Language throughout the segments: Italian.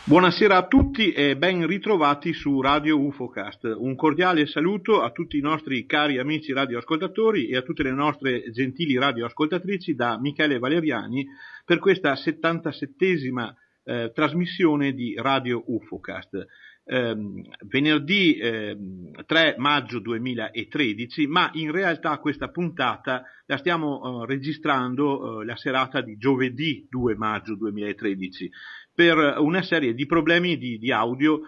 Buonasera a tutti e ben ritrovati su Radio UFOcast. Un cordiale saluto a tutti i nostri cari amici radioascoltatori e a tutte le nostre gentili radioascoltatrici da Michele Valeriani per questa 77esima trasmissione di Radio UFOcast. Venerdì 3 maggio 2013, ma in realtà questa puntata la stiamo registrando la serata di giovedì 2 maggio 2013 per una serie di problemi di audio.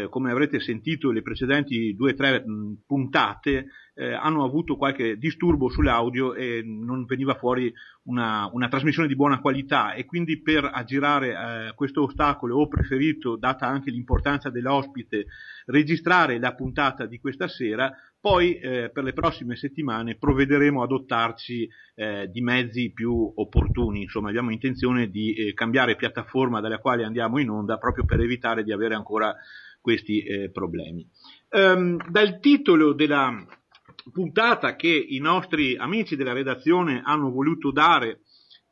Come avrete sentito le precedenti 2-3 puntate hanno avuto qualche disturbo sull'audio e non veniva fuori una trasmissione di buona qualità, e quindi per aggirare questo ostacolo ho preferito, data anche l'importanza dell'ospite, registrare la puntata di questa sera. Poi per le prossime settimane provvederemo a dotarci di mezzi più opportuni. Insomma, abbiamo intenzione di cambiare piattaforma dalla quale andiamo in onda, proprio per evitare di avere ancora questi problemi. Dal titolo della puntata che i nostri amici della redazione hanno voluto dare,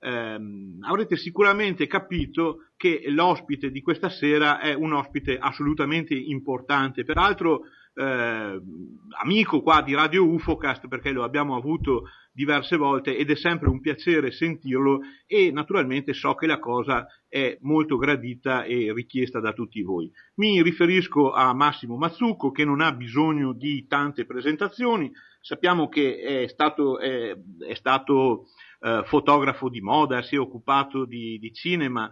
avrete sicuramente capito che l'ospite di questa sera è un ospite assolutamente importante, peraltro amico qua di Radio UFOcast, perché lo abbiamo avuto diverse volte ed è sempre un piacere sentirlo, e naturalmente so che la cosa è molto gradita e richiesta da tutti voi. Mi riferisco a Massimo Mazzucco, che non ha bisogno di tante presentazioni. Sappiamo che è stato fotografo di moda, si è occupato di cinema,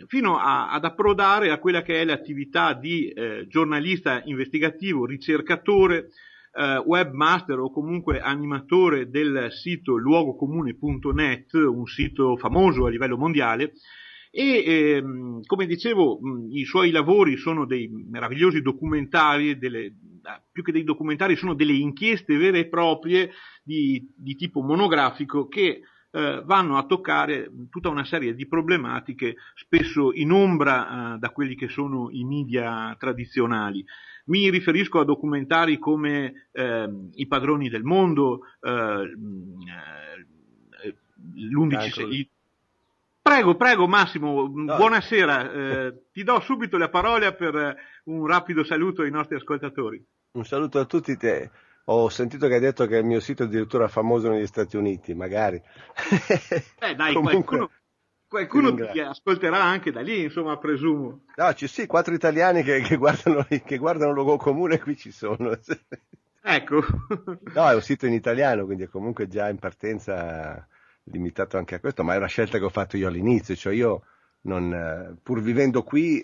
fino ad approdare a quella che è l'attività di giornalista investigativo, ricercatore, webmaster o comunque animatore del sito luogocomune.net, un sito famoso a livello mondiale. E come dicevo, i suoi lavori sono dei meravigliosi documentari, più che dei documentari sono delle inchieste vere e proprie di tipo monografico, che vanno a toccare tutta una serie di problematiche spesso in ombra da quelli che sono i media tradizionali. Mi riferisco a documentari come I padroni del mondo, l'11. Prego Massimo, no. Buonasera, ti do subito la parola per un rapido saluto ai nostri ascoltatori. Un saluto a tutti te. Ho sentito che hai detto che il mio sito è addirittura famoso negli Stati Uniti, magari. Dai, comunque, qualcuno ti ascolterà anche da lì, insomma, presumo. No, sì, 4 italiani che guardano Luogo Comune, qui ci sono. Ecco. No, è un sito in italiano, quindi è comunque già in partenza limitato anche a questo, ma è una scelta che ho fatto io all'inizio, cioè io non, pur vivendo qui,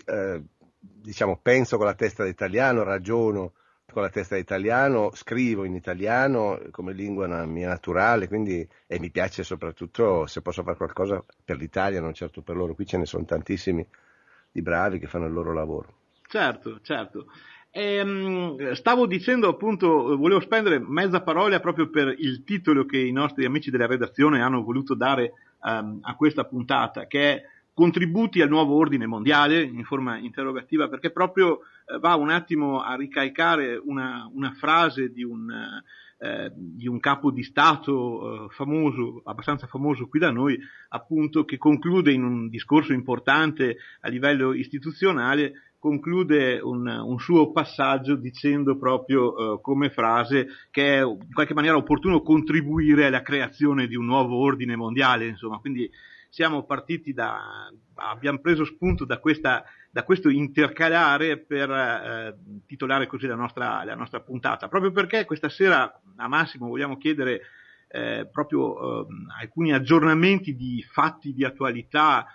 diciamo, penso con la testa da italiano, ragiono con la testa da italiano, scrivo in italiano come lingua mia naturale, quindi, e mi piace soprattutto se posso fare qualcosa per l'Italia, non certo per loro. Qui ce ne sono tantissimi di bravi che fanno il loro lavoro. Certo. Stavo dicendo, appunto, volevo spendere mezza parola proprio per il titolo che i nostri amici della redazione hanno voluto dare a questa puntata, che è Contributi al nuovo ordine mondiale, in forma interrogativa, perché proprio va un attimo a ricalcare una frase di un capo di Stato famoso, abbastanza famoso qui da noi, appunto, che conclude in un discorso importante a livello istituzionale, conclude un suo passaggio dicendo proprio come frase che è in qualche maniera opportuno contribuire alla creazione di un nuovo ordine mondiale, insomma. Quindi siamo partiti abbiamo preso spunto da questo intercalare per titolare così la nostra puntata, proprio perché questa sera a Massimo vogliamo chiedere proprio alcuni aggiornamenti di fatti di attualità,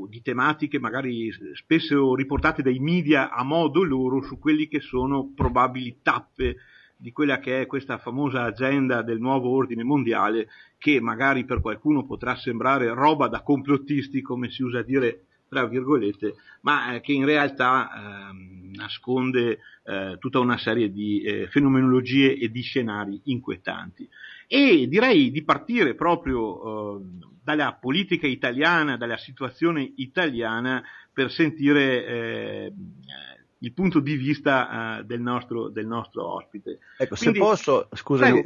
di tematiche magari spesso riportate dai media a modo loro, su quelli che sono probabili tappe di quella che è questa famosa agenda del nuovo ordine mondiale, che magari per qualcuno potrà sembrare roba da complottisti, come si usa dire tra virgolette, ma che in realtà nasconde tutta una serie di fenomenologie e di scenari inquietanti. E direi di partire proprio dalla politica italiana, dalla situazione italiana, per sentire il punto di vista del nostro ospite. Ecco, quindi, se posso, scusami,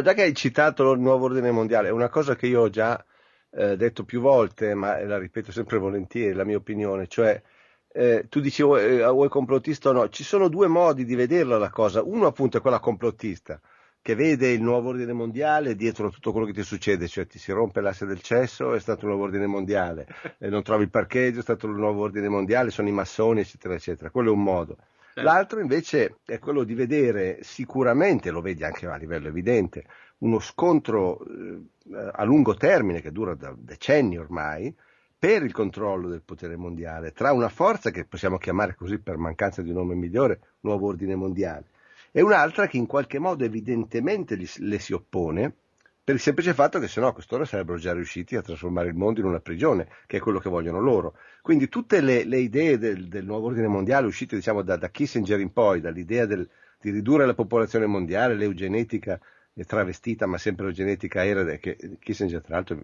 già che hai citato il nuovo ordine mondiale, è una cosa che io ho già detto più volte, ma la ripeto sempre volentieri, la mia opinione, cioè tu dici o è complottista o no, ci sono due modi di vederla la cosa, uno appunto è quella complottista, che vede il nuovo ordine mondiale dietro tutto quello che ti succede, cioè ti si rompe l'asse del cesso, è stato un nuovo ordine mondiale, non trovi il parcheggio, è stato un nuovo ordine mondiale, sono i massoni, eccetera, eccetera. Quello è un modo. Certo. L'altro invece è quello di vedere sicuramente, lo vedi anche a livello evidente, uno scontro a lungo termine che dura da decenni ormai, per il controllo del potere mondiale, tra una forza che possiamo chiamare così per mancanza di un nome migliore, nuovo ordine mondiale, e un'altra che in qualche modo evidentemente le si oppone, per il semplice fatto che sennò a quest'ora sarebbero già riusciti a trasformare il mondo in una prigione, che è quello che vogliono loro. Quindi tutte le idee del nuovo ordine mondiale uscite diciamo da Kissinger in poi, dall'idea di ridurre la popolazione mondiale, l'eugenetica travestita, ma sempre l'eugenetica era, che Kissinger tra l'altro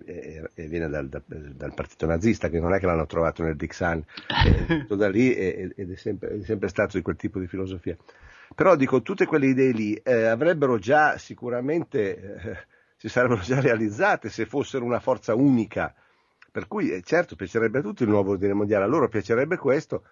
viene dal partito nazista, che non è che l'hanno trovato nel Dixan, è da lì ed è sempre stato di quel tipo di filosofia. Però dico, tutte quelle idee lì avrebbero già sicuramente, si sarebbero già realizzate se fossero una forza unica, per cui certo piacerebbe a tutti il nuovo ordine mondiale, a loro piacerebbe questo,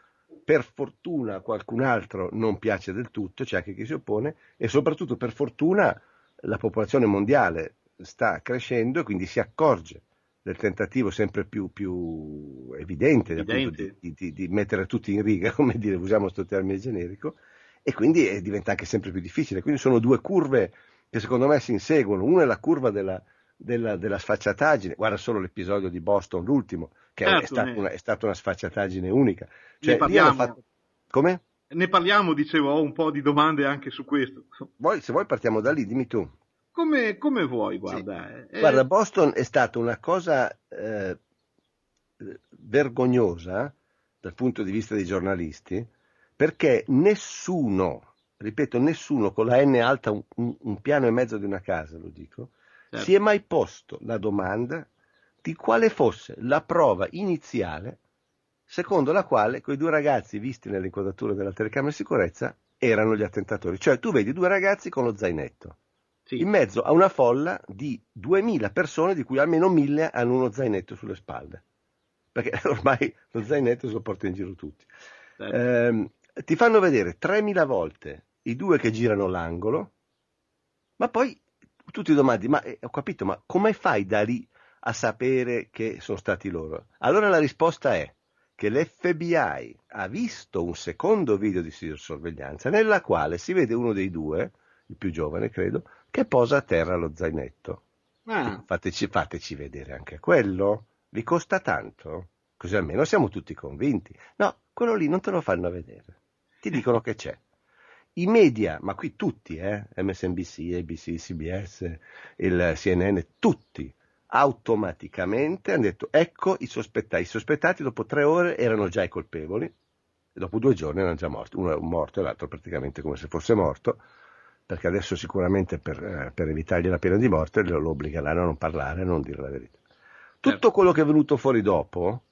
per fortuna a qualcun altro non piace del tutto, c'è anche chi si oppone, e soprattutto per fortuna la popolazione mondiale sta crescendo e quindi si accorge del tentativo sempre più evidente appunto, di mettere tutti in riga, come dire, usiamo questo termine generico, e quindi diventa anche sempre più difficile. Quindi sono due curve che secondo me si inseguono. Una è la curva della sfacciataggine, guarda solo l'episodio di Boston, l'ultimo, che è stata una sfacciataggine unica. Cioè, ne parliamo. Fatto... Come? Ne parliamo, dicevo, ho un po' di domande anche su questo. Se vuoi partiamo da lì, dimmi tu. Come vuoi, guarda. Sì. Guarda, Boston è stata una cosa vergognosa dal punto di vista dei giornalisti, perché nessuno, ripeto, nessuno con la N alta un piano e mezzo di una casa, lo dico, certo, si è mai posto la domanda di quale fosse la prova iniziale secondo la quale quei due ragazzi visti nell'inquadratura della telecamera di sicurezza erano gli attentatori. Cioè tu vedi due ragazzi con lo zainetto, sì, in mezzo a una folla di 2000 persone di cui almeno 1000 hanno uno zainetto sulle spalle, perché ormai lo zainetto se lo porta in giro tutti. Certo. Ti fanno vedere 3000 volte i due che girano l'angolo, ma poi tu ti domandi, ma ho capito, ma come fai da lì a sapere che sono stati loro? Allora la risposta è che l'FBI ha visto un secondo video di sorveglianza nella quale si vede uno dei due, il più giovane credo, che posa a terra lo zainetto. Fateci vedere anche quello, vi costa tanto? Così almeno siamo tutti convinti. No, quello lì non te lo fanno vedere, ti dicono che c'è. I media, ma qui tutti, MSNBC, ABC, CBS, il CNN, tutti, automaticamente hanno detto ecco i sospettati dopo 3 ore erano già i colpevoli e dopo 2 giorni erano già morti, uno è morto e l'altro praticamente come se fosse morto, perché adesso sicuramente per evitargli la pena di morte lo obbligheranno a non parlare, a non dire la verità. Tutto quello che è venuto fuori dopo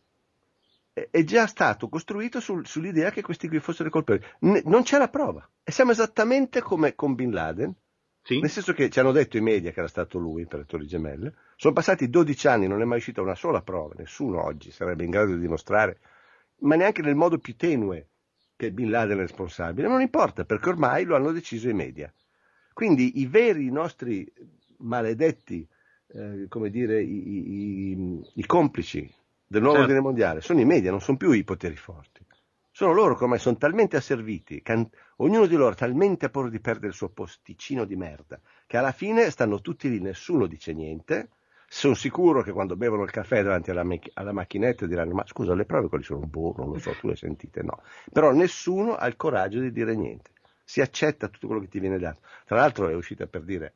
è già stato costruito sull'idea che questi qui fossero i colpevoli. Non c'è la prova e siamo esattamente come con Bin Laden. Sì. Nel senso che ci hanno detto i media che era stato lui per le Torri Gemelle, sono passati 12 anni, non è mai uscita una sola prova, nessuno oggi sarebbe in grado di dimostrare, ma neanche nel modo più tenue, che Bin Laden è responsabile, ma non importa perché ormai lo hanno deciso i media. Quindi i veri nostri maledetti, come dire, i complici del nuovo ordine mondiale sono i media, non sono più i poteri forti. Sono loro che ormai sono talmente asserviti, ognuno di loro talmente a paura di perdere il suo posticino di merda, che alla fine stanno tutti lì, nessuno dice niente. Sono sicuro che quando bevono il caffè davanti alla macchinetta diranno ma scusa, le prove quali sono? Boh, non lo so, tu le sentite? No. Però nessuno ha il coraggio di dire niente. Si accetta tutto quello che ti viene dato. Tra l'altro è uscita per dire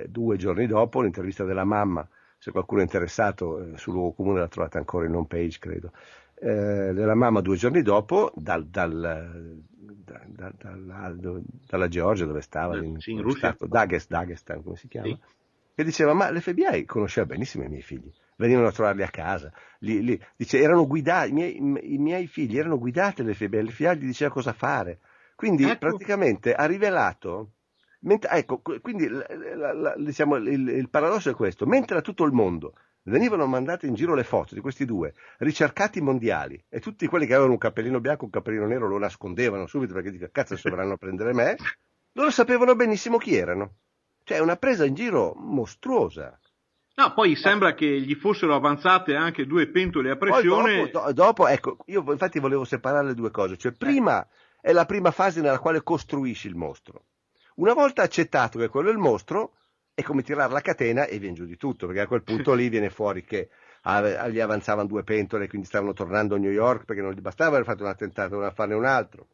2 giorni dopo l'intervista della mamma, se qualcuno è interessato sul luogo comune la trovate ancora in home page credo, della mamma 2 giorni dopo dalla Georgia dove stava, in Russia, Dagestan come si chiama, sì, che diceva ma l'FBI conosceva benissimo i miei figli, venivano a trovarli a casa, dice erano guidati, i miei figli erano guidati l'FBI gli diceva cosa fare, quindi praticamente ha rivelato. Ecco, quindi diciamo, il paradosso è questo, mentre a tutto il mondo venivano mandate in giro le foto di questi due ricercati mondiali e tutti quelli che avevano un cappellino bianco, un cappellino nero lo nascondevano subito perché dicono cazzo se verranno a prendere me, loro sapevano benissimo chi erano. Cioè è una presa in giro mostruosa. No, poi sembra che gli fossero avanzate anche 2 pentole a pressione. Poi dopo, ecco, io infatti volevo separare le due cose, cioè prima è la prima fase nella quale costruisci il mostro. Una volta accettato che quello è il mostro, è come tirare la catena e viene giù di tutto, perché a quel punto lì viene fuori che gli avanzavano 2 pentole, quindi stavano tornando a New York perché non gli bastava aver fatto un attentato, dovevano farne un altro,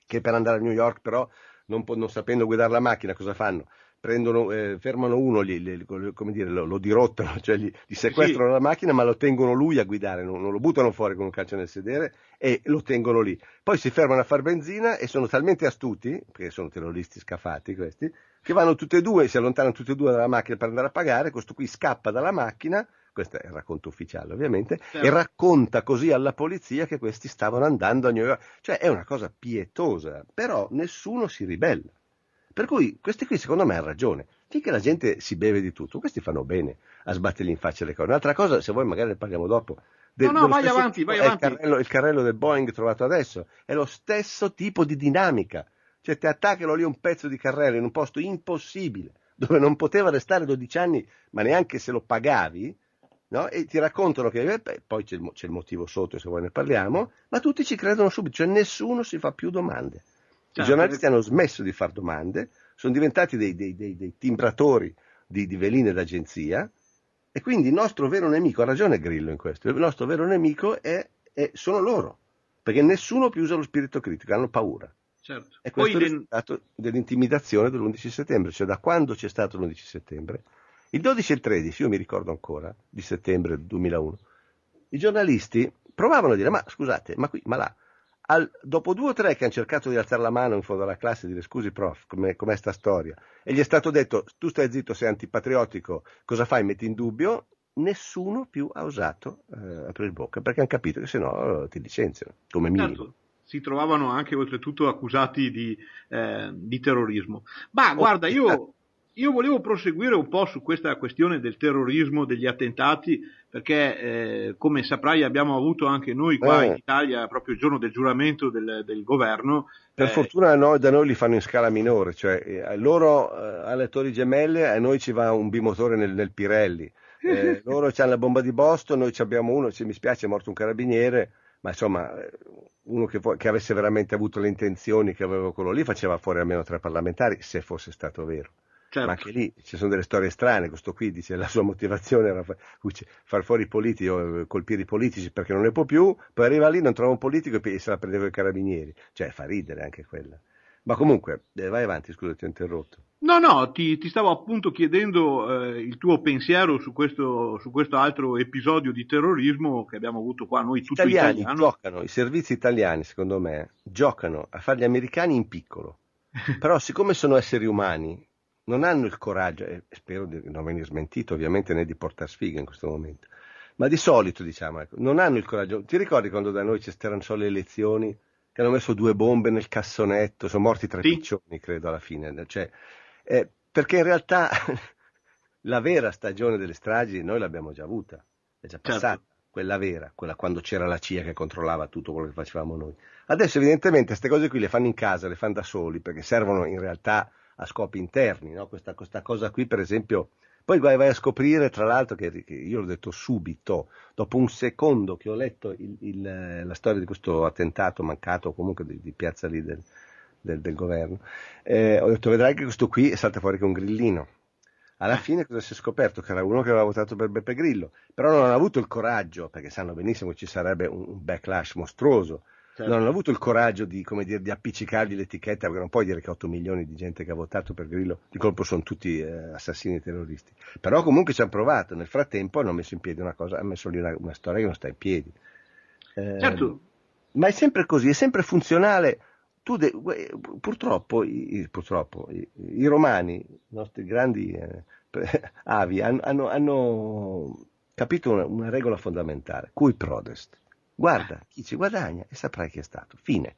che per andare a New York però non sapendo guidare la macchina cosa fanno? Fermano uno, come dire, lo dirottano, cioè gli sequestrano la macchina ma lo tengono lui a guidare, non lo buttano fuori con un calcio nel sedere e lo tengono lì. Poi si fermano a far benzina e sono talmente astuti, perché sono terroristi scafati questi, che vanno tutti e due, si allontanano tutti e due dalla macchina per andare a pagare, questo qui scappa dalla macchina, questo è il racconto ufficiale ovviamente, e racconta così alla polizia che questi stavano andando a New York. Cioè è una cosa pietosa, però nessuno si ribella. Per cui questi qui secondo me hanno ragione, finché la gente si beve di tutto, questi fanno bene a sbattergli in faccia le cose. Un'altra cosa, se vuoi magari ne parliamo dopo. No, vai avanti. Il carrello del Boeing trovato adesso, è lo stesso tipo di dinamica. Cioè ti attaccano lì un pezzo di carrello in un posto impossibile, dove non poteva restare 12 anni, ma neanche se lo pagavi, no? E ti raccontano che poi c'è il motivo sotto, se vuoi ne parliamo, ma tutti ci credono subito, cioè nessuno si fa più domande. I giornalisti hanno smesso di fare domande, sono diventati dei timbratori di veline d'agenzia e quindi il nostro vero nemico, ha ragione Grillo in questo, il nostro vero nemico sono loro, perché nessuno più usa lo spirito critico, hanno paura. Certo. E questo è il risultato dell'intimidazione dell'11 settembre, cioè da quando c'è stato l'11 settembre, il 12 e il 13, io mi ricordo ancora, di settembre 2001, i giornalisti provavano a dire, ma scusate, ma là, dopo 2 o 3 che hanno cercato di alzare la mano in fondo alla classe e dire scusi prof, com'è sta storia, e gli è stato detto tu stai zitto, sei antipatriottico, cosa fai, metti in dubbio, nessuno più ha osato aprire bocca, perché hanno capito che sennò ti licenziano, come minimo. Certo. Si trovavano anche oltretutto accusati di terrorismo. Ma guarda, io volevo proseguire un po' su questa questione del terrorismo, degli attentati, perché come saprai abbiamo avuto anche noi qua in Italia proprio il giorno del giuramento del governo. Per fortuna da noi li fanno in scala minore, cioè loro alle Torri Gemelle, a noi ci va un bimotore nel Pirelli, loro c'hanno la bomba di Boston, noi abbiamo uno, mi spiace è morto un carabiniere, ma insomma uno che avesse veramente avuto le intenzioni che aveva quello lì faceva fuori almeno 3 parlamentari, se fosse stato vero. Certo. Ma anche lì ci sono delle storie strane, questo qui dice la sua motivazione era far fuori i politici o colpire i politici perché non ne può più, poi arriva lì, non trova un politico e se la prendeva i carabinieri, cioè fa ridere anche quella. Ma comunque, vai avanti, scusa ti ho interrotto. No, ti stavo appunto chiedendo il tuo pensiero su questo altro episodio di terrorismo che abbiamo avuto qua noi tutto italiano. Giocano, i servizi italiani secondo me, giocano a fare gli americani in piccolo, però siccome sono esseri umani, non hanno il coraggio, e spero di non venire smentito ovviamente né di portare sfiga in questo momento, ma di solito diciamo, ecco, non hanno il coraggio. Ti ricordi quando da noi c'erano solo le elezioni, che hanno messo 2 bombe nel cassonetto, sono morti 3 piccioni credo alla fine, cioè, perché in realtà la vera stagione delle stragi noi l'abbiamo già avuta, è già passata, certo. Quella vera, quella quando c'era la CIA che controllava tutto quello che facevamo noi. Adesso evidentemente queste cose qui le fanno in casa, le fanno da soli, perché servono in realtà a scopi interni, no? Questa cosa qui per esempio, poi vai a scoprire tra l'altro che io l'ho detto subito, dopo un secondo che ho letto la storia di questo attentato mancato, o comunque di piazza lì del governo, ho detto vedrai che questo qui salta fuori con un grillino. Alla fine cosa si è scoperto? Che era uno che aveva votato per Beppe Grillo, però non ha avuto il coraggio, perché sanno benissimo che ci sarebbe un backlash mostruoso. Certo. Non hanno avuto il coraggio di appiccicargli l'etichetta, perché non puoi dire che 8 milioni di gente che ha votato per Grillo di colpo sono tutti assassini terroristi. Però comunque ci hanno provato, nel frattempo hanno messo in piedi una cosa, hanno messo lì una storia che non sta in piedi. Certo. Ma è sempre così, è sempre funzionale. Purtroppo i romani, i nostri grandi avi, hanno capito una regola fondamentale, cui prodest. Guarda chi ci guadagna e saprai chi è stato. Fine.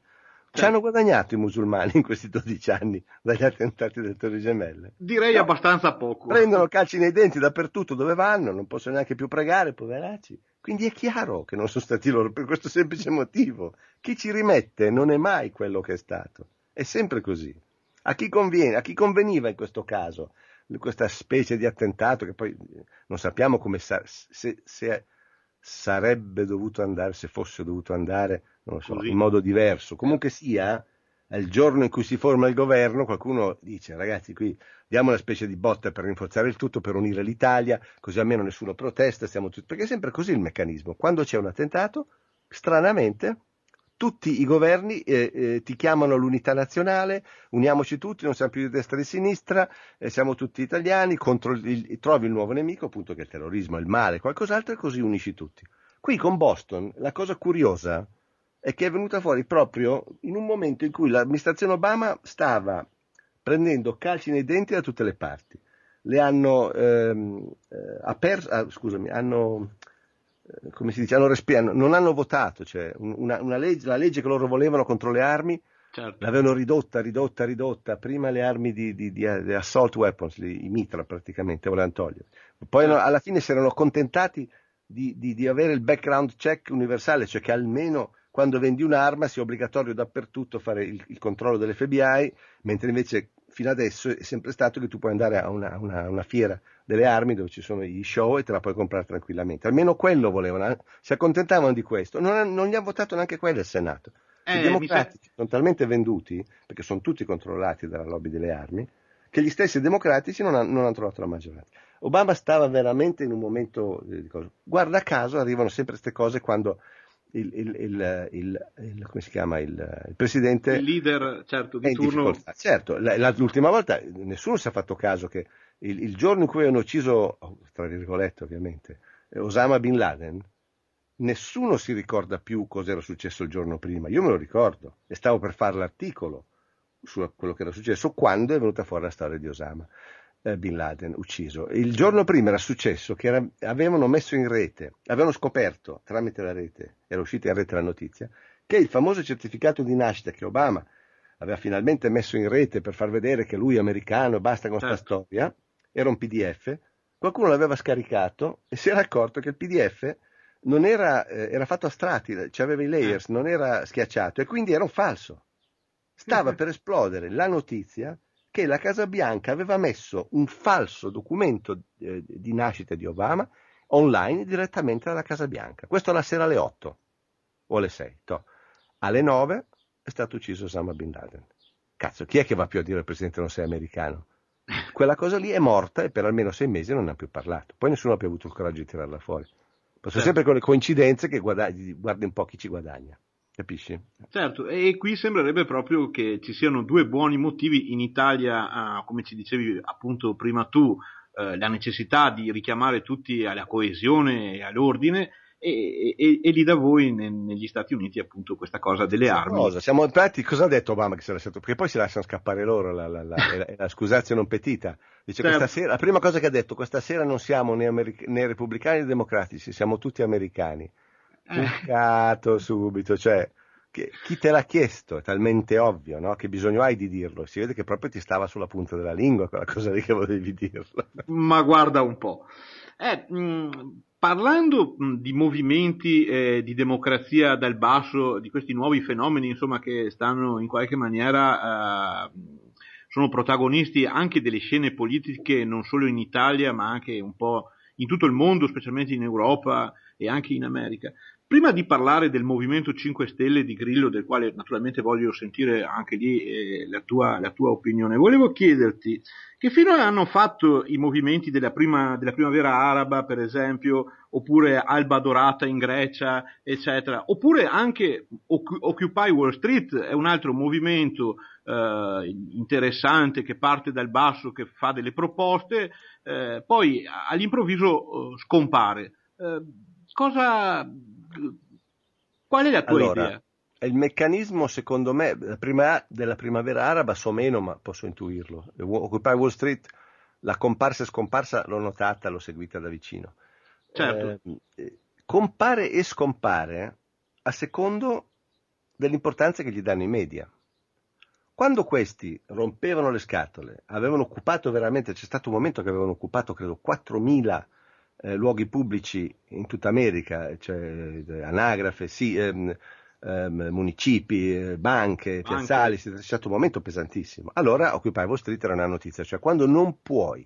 Ci hanno guadagnato i musulmani in questi 12 anni dagli attentati delle Torri Gemelle? Direi no, abbastanza poco. Prendono calci nei denti dappertutto dove vanno, non possono neanche più pregare, poveracci. Quindi è chiaro che non sono stati loro per questo semplice motivo. Chi ci rimette non è mai quello che è stato. È sempre così. A chi conviene, a chi conveniva in questo caso questa specie di attentato che poi non sappiamo come se sarebbe dovuto andare, se fosse dovuto andare, non lo so, così, in modo diverso. Comunque sia, il giorno in cui si forma il governo, qualcuno dice, ragazzi, qui diamo una specie di botta per rinforzare il tutto, per unire l'Italia, così almeno nessuno protesta, stiamo tutti... Perché è sempre così il meccanismo. Quando c'è un attentato, stranamente, tutti i governi ti chiamano all'unità nazionale, uniamoci tutti, non siamo più di destra e di sinistra, siamo tutti italiani, trovi il nuovo nemico, appunto che è il terrorismo, il male, qualcos'altro, e così unisci tutti. Qui con Boston la cosa curiosa è che è venuta fuori proprio in un momento in cui l'amministrazione Obama stava prendendo calci nei denti da tutte le parti. Le hanno come si dice, non hanno votato, cioè la legge che loro volevano contro le armi, certo, l'avevano ridotta, prima le armi di assault weapons, i mitra praticamente, volevano togliere. Poi certo, alla fine si erano accontentati di avere il background check universale, cioè che almeno quando vendi un'arma sia obbligatorio dappertutto fare il controllo dell'FBI, mentre invece fino adesso è sempre stato che tu puoi andare a una fiera delle armi dove ci sono gli show e te la puoi comprare tranquillamente. Almeno quello volevano, si accontentavano di questo. Non gli ha votato neanche quello il Senato. I democratici sono talmente venduti, perché sono tutti controllati dalla lobby delle armi, che gli stessi democratici non hanno trovato la maggioranza. Obama stava veramente in un momento di cosa. Guarda caso arrivano sempre queste cose quando come si chiama il presidente, il leader, certo, di turno. Certo, l'ultima volta nessuno si è fatto caso che il giorno in cui hanno ucciso, tra virgolette ovviamente, Osama Bin Laden, nessuno si ricorda più cosa era successo il giorno prima. Io me lo ricordo e stavo per fare l'articolo su quello che era successo quando è venuta fuori la storia di Osama Bin Laden ucciso. Il giorno prima era successo che avevano messo in rete, avevano scoperto tramite la rete, era uscita in rete la notizia, che il famoso certificato di nascita che Obama aveva finalmente messo in rete per far vedere che lui è americano, basta con questa storia, era un PDF, qualcuno l'aveva scaricato e si era accorto che il PDF non era fatto a strati, cioè aveva i layers, non era schiacciato e quindi era un falso. Stava per esplodere la notizia che la Casa Bianca aveva messo un falso documento di nascita di Obama online direttamente dalla Casa Bianca. Questo la sera alle 8 o alle 6. Alle 9 è stato ucciso Osama Bin Laden. Cazzo, chi è che va più a dire al presidente non sei americano? Quella cosa lì è morta e per almeno 6 mesi non ne ha più parlato. Poi nessuno ha più avuto il coraggio di tirarla fuori. Sono sempre con le coincidenze che guardi un po' chi ci guadagna. Capisci? Certo, e qui sembrerebbe proprio che ci siano due buoni motivi in Italia, come ci dicevi appunto prima tu, la necessità di richiamare tutti alla coesione e all'ordine, e lì da voi negli Stati Uniti appunto questa cosa delle armi. Infatti, cosa ha detto Obama che si è lasciato? Perché poi si lasciano scappare loro la scusazio non petita. Dice certo. Questa sera, la prima cosa che ha detto, questa sera non siamo né repubblicani né democratici, siamo tutti americani. Peccato subito, cioè chi te l'ha chiesto? È talmente ovvio, no? Che bisogno hai di dirlo? Si vede che proprio ti stava sulla punta della lingua quella cosa lì che volevi dirlo. Ma guarda un po'. Parlando di movimenti di democrazia dal basso, di questi nuovi fenomeni, insomma, che stanno in qualche maniera sono protagonisti anche delle scene politiche non solo in Italia, ma anche un po' in tutto il mondo, specialmente in Europa e anche in America. Prima di parlare del Movimento 5 Stelle di Grillo, del quale naturalmente voglio sentire anche lì la tua opinione, volevo chiederti che fine hanno fatto i movimenti della primavera araba, per esempio, oppure Alba Dorata in Grecia, eccetera, oppure anche Occupy Wall Street è un altro movimento interessante che parte dal basso, che fa delle proposte, poi all'improvviso scompare. Qual è la tua idea? Il meccanismo, secondo me, della primavera araba so meno, ma posso intuirlo. Occupy Wall Street, la comparsa e scomparsa l'ho notata, l'ho seguita da vicino. Certo. Compare e scompare a secondo dell'importanza che gli danno i media. Quando questi rompevano le scatole, avevano occupato veramente, c'è stato un momento che avevano occupato credo 4.000 luoghi pubblici in tutta America, cioè anagrafe, municipi, banche, piazzali, c'è stato un momento pesantissimo. Allora Occupy Wall Street era una notizia, cioè quando non puoi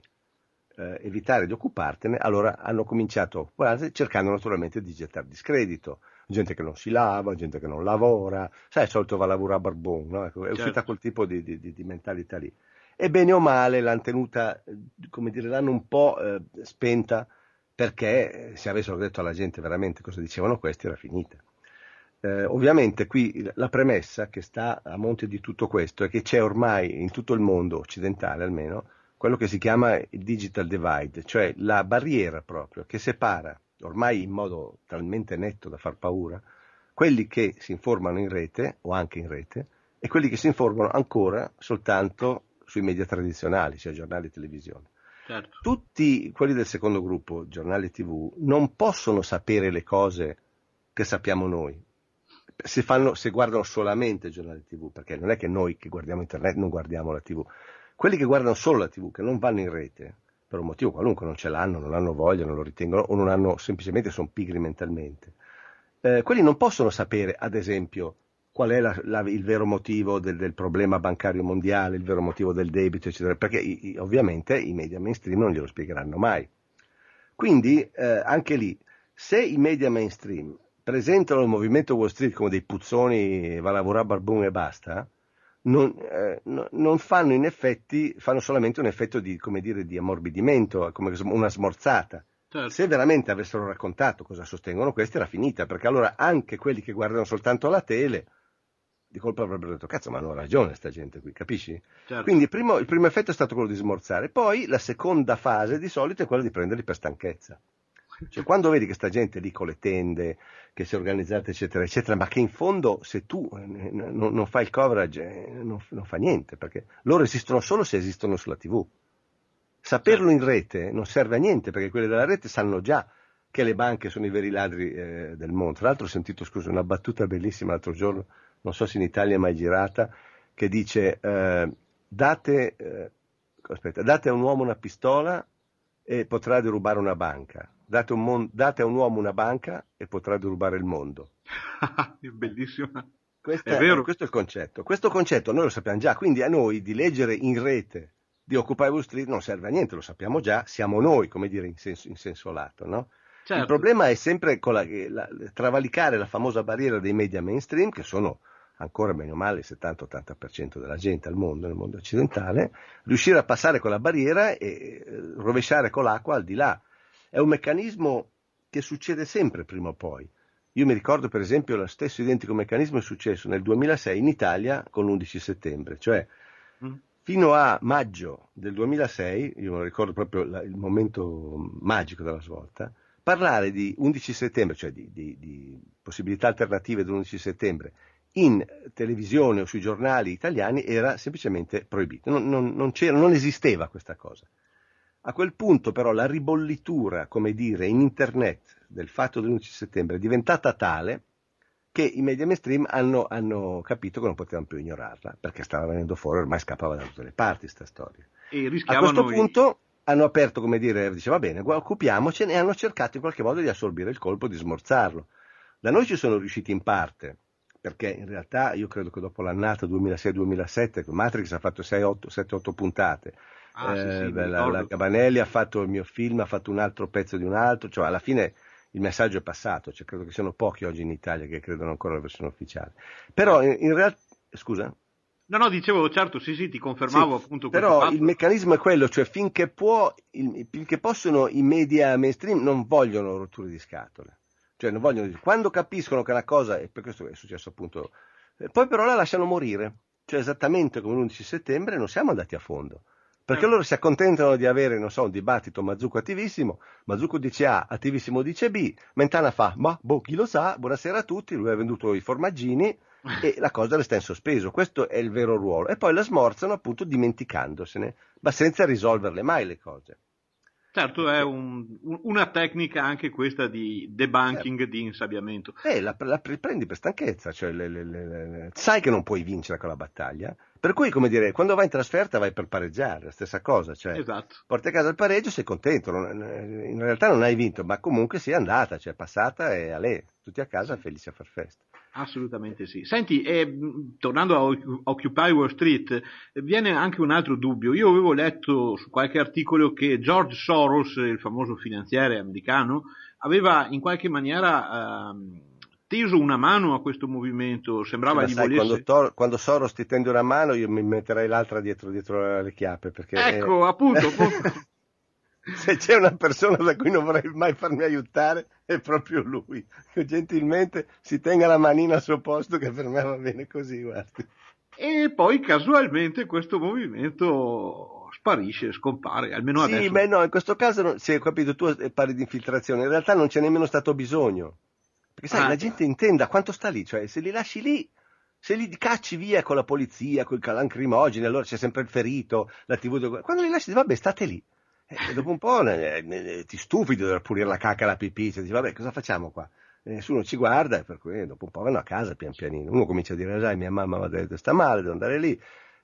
evitare di occupartene, allora hanno cominciato a occuparsi cercando naturalmente di gettare discredito, gente che non si lava, gente che non lavora, sai, il solito va a lavorare a barbone, no? Ecco, è uscita quel tipo di mentalità lì. E bene o male l'hanno tenuta, come dire, l'hanno un po' spenta, perché se avessero detto alla gente veramente cosa dicevano questi era finita. Ovviamente qui la premessa che sta a monte di tutto questo è che c'è ormai in tutto il mondo occidentale almeno quello che si chiama il digital divide, cioè la barriera proprio che separa ormai in modo talmente netto da far paura quelli che si informano in rete o anche in rete e quelli che si informano ancora soltanto sui media tradizionali, cioè giornali e televisione. Certo. Tutti quelli del secondo gruppo, giornali e TV, non possono sapere le cose che sappiamo noi. Se guardano solamente giornali e TV, perché non è che noi che guardiamo internet non guardiamo la TV. Quelli che guardano solo la TV, che non vanno in rete, per un motivo qualunque, non ce l'hanno, non hanno voglia, non lo ritengono, o non hanno, semplicemente sono pigri mentalmente. Quelli non possono sapere, ad esempio, qual è il vero motivo del problema bancario mondiale, il vero motivo del debito, eccetera, perché ovviamente i media mainstream non glielo spiegheranno mai. Quindi, anche lì, se i media mainstream presentano il movimento Wall Street come dei puzzoni, va a lavorare a barbone e basta, non fanno in effetti, fanno solamente un effetto di, come dire, di ammorbidimento, come una smorzata. Certo. Se veramente avessero raccontato cosa sostengono questi era finita, perché allora anche quelli che guardano soltanto la tele di colpa avrebbero detto cazzo ma hanno ragione sta gente qui, capisci? Certo. Quindi il primo effetto è stato quello di smorzare, poi la seconda fase di solito è quella di prenderli per stanchezza. Cioè quando vedi che sta gente lì con le tende, che si è organizzata eccetera eccetera, ma che in fondo se tu non fai il coverage non fa niente, perché loro esistono solo se esistono sulla TV. Saperlo in rete non serve a niente, perché quelli della rete sanno già che le banche sono i veri ladri del mondo. Tra l'altro ho sentito, scusa, una battuta bellissima l'altro giorno, non so se in Italia è mai girata, che dice date a un uomo una pistola e potrà derubare una banca. Date a un uomo una banca e potrà derubare il mondo. È bellissima. È vero. Questo è il concetto. Questo concetto noi lo sappiamo già, quindi a noi di leggere in rete di Occupy Wall Street non serve a niente, lo sappiamo già, siamo noi, come dire, in senso lato, no? Certo. Il problema è sempre travalicare la famosa barriera dei media mainstream, che sono ancora bene o male il 70-80% della gente al mondo, nel mondo occidentale, riuscire a passare quella barriera e rovesciare con l'acqua al di là. È un meccanismo che succede sempre prima o poi. Io mi ricordo per esempio lo stesso identico meccanismo è successo nel 2006 in Italia con l'11 settembre, cioè fino a maggio del 2006, io me lo ricordo proprio il momento magico della svolta, parlare di 11 settembre, cioè di possibilità alternative dell'11 settembre, in televisione o sui giornali italiani era semplicemente proibito, non esisteva questa cosa. A quel punto però la ribollitura, come dire, in internet del fatto dell'11 settembre è diventata tale che i media mainstream hanno capito che non potevano più ignorarla, perché stava venendo fuori, ormai scappava da tutte le parti sta storia. A questo punto hanno aperto, come dire, diceva va bene, occupiamocene, e hanno cercato in qualche modo di assorbire il colpo, di smorzarlo. Da noi ci sono riusciti in parte, perché in realtà io credo che dopo l'annata 2006-2007 Matrix ha fatto 7-8 puntate, la Gabanelli ha fatto il mio film, ha fatto un altro pezzo di un altro, cioè alla fine il messaggio è passato, cioè credo che siano pochi oggi in Italia che credono ancora alla versione ufficiale. Però in realtà, scusa? No, dicevo, certo, sì, ti confermavo appunto questo però fatto. Il meccanismo è quello, cioè finché possono i media mainstream non vogliono rotture di scatole. Cioè non vogliono, quando capiscono che la cosa, e per questo è successo appunto, poi però la lasciano morire, cioè esattamente come l'11 settembre non siamo andati a fondo, perché loro si accontentano di avere, non so, un dibattito Mazzucco attivissimo, Mazzucco dice A, attivissimo dice B, Mentana fa, ma chi lo sa, buonasera a tutti, lui ha venduto i formaggini e la cosa resta in sospeso, questo è il vero ruolo, e poi la smorzano appunto dimenticandosene, ma senza risolverle mai le cose. Certo, è una tecnica anche questa di debunking, di insabbiamento. La prendi per stanchezza, cioè sai che non puoi vincere quella battaglia, per cui, come dire, quando vai in trasferta vai per pareggiare, la stessa cosa, cioè Esatto. porti a casa il pareggio, sei contento, in realtà non hai vinto, ma comunque sei andata, cioè passata e a lei, tutti a casa felici a far festa. Assolutamente sì. Senti, tornando a Occupy Wall Street, viene anche un altro dubbio. Io avevo letto su qualche articolo che George Soros, il famoso finanziere americano, aveva in qualche maniera teso una mano a questo movimento, sembrava gli volesse... Quando Soros ti tende una mano io mi metterei l'altra dietro le chiappe, perché... Ecco, appunto. Se c'è una persona da cui non vorrei mai farmi aiutare è proprio lui, che gentilmente si tenga la manina al suo posto, che per me va bene così, guardi. E poi casualmente questo movimento sparisce, scompare, almeno sì, adesso. ma no, in questo caso, sì, ho capito, tu parli di infiltrazione, in realtà non c'è nemmeno stato bisogno, perché sai, la gente intenda quanto sta lì, cioè se li lasci lì, se li cacci via con la polizia, con i lacrimogeni, allora c'è sempre il ferito, la TV, quando li lasci, vabbè, state lì. E dopo un po' ti stufi di dover pulire la cacca e la pipì, cioè, dici, vabbè, cosa facciamo qua? Nessuno ci guarda, e per cui dopo un po' vanno a casa pian pianino. Uno comincia a dire, sai, mia mamma mi ha detto sta male, devo andare lì, e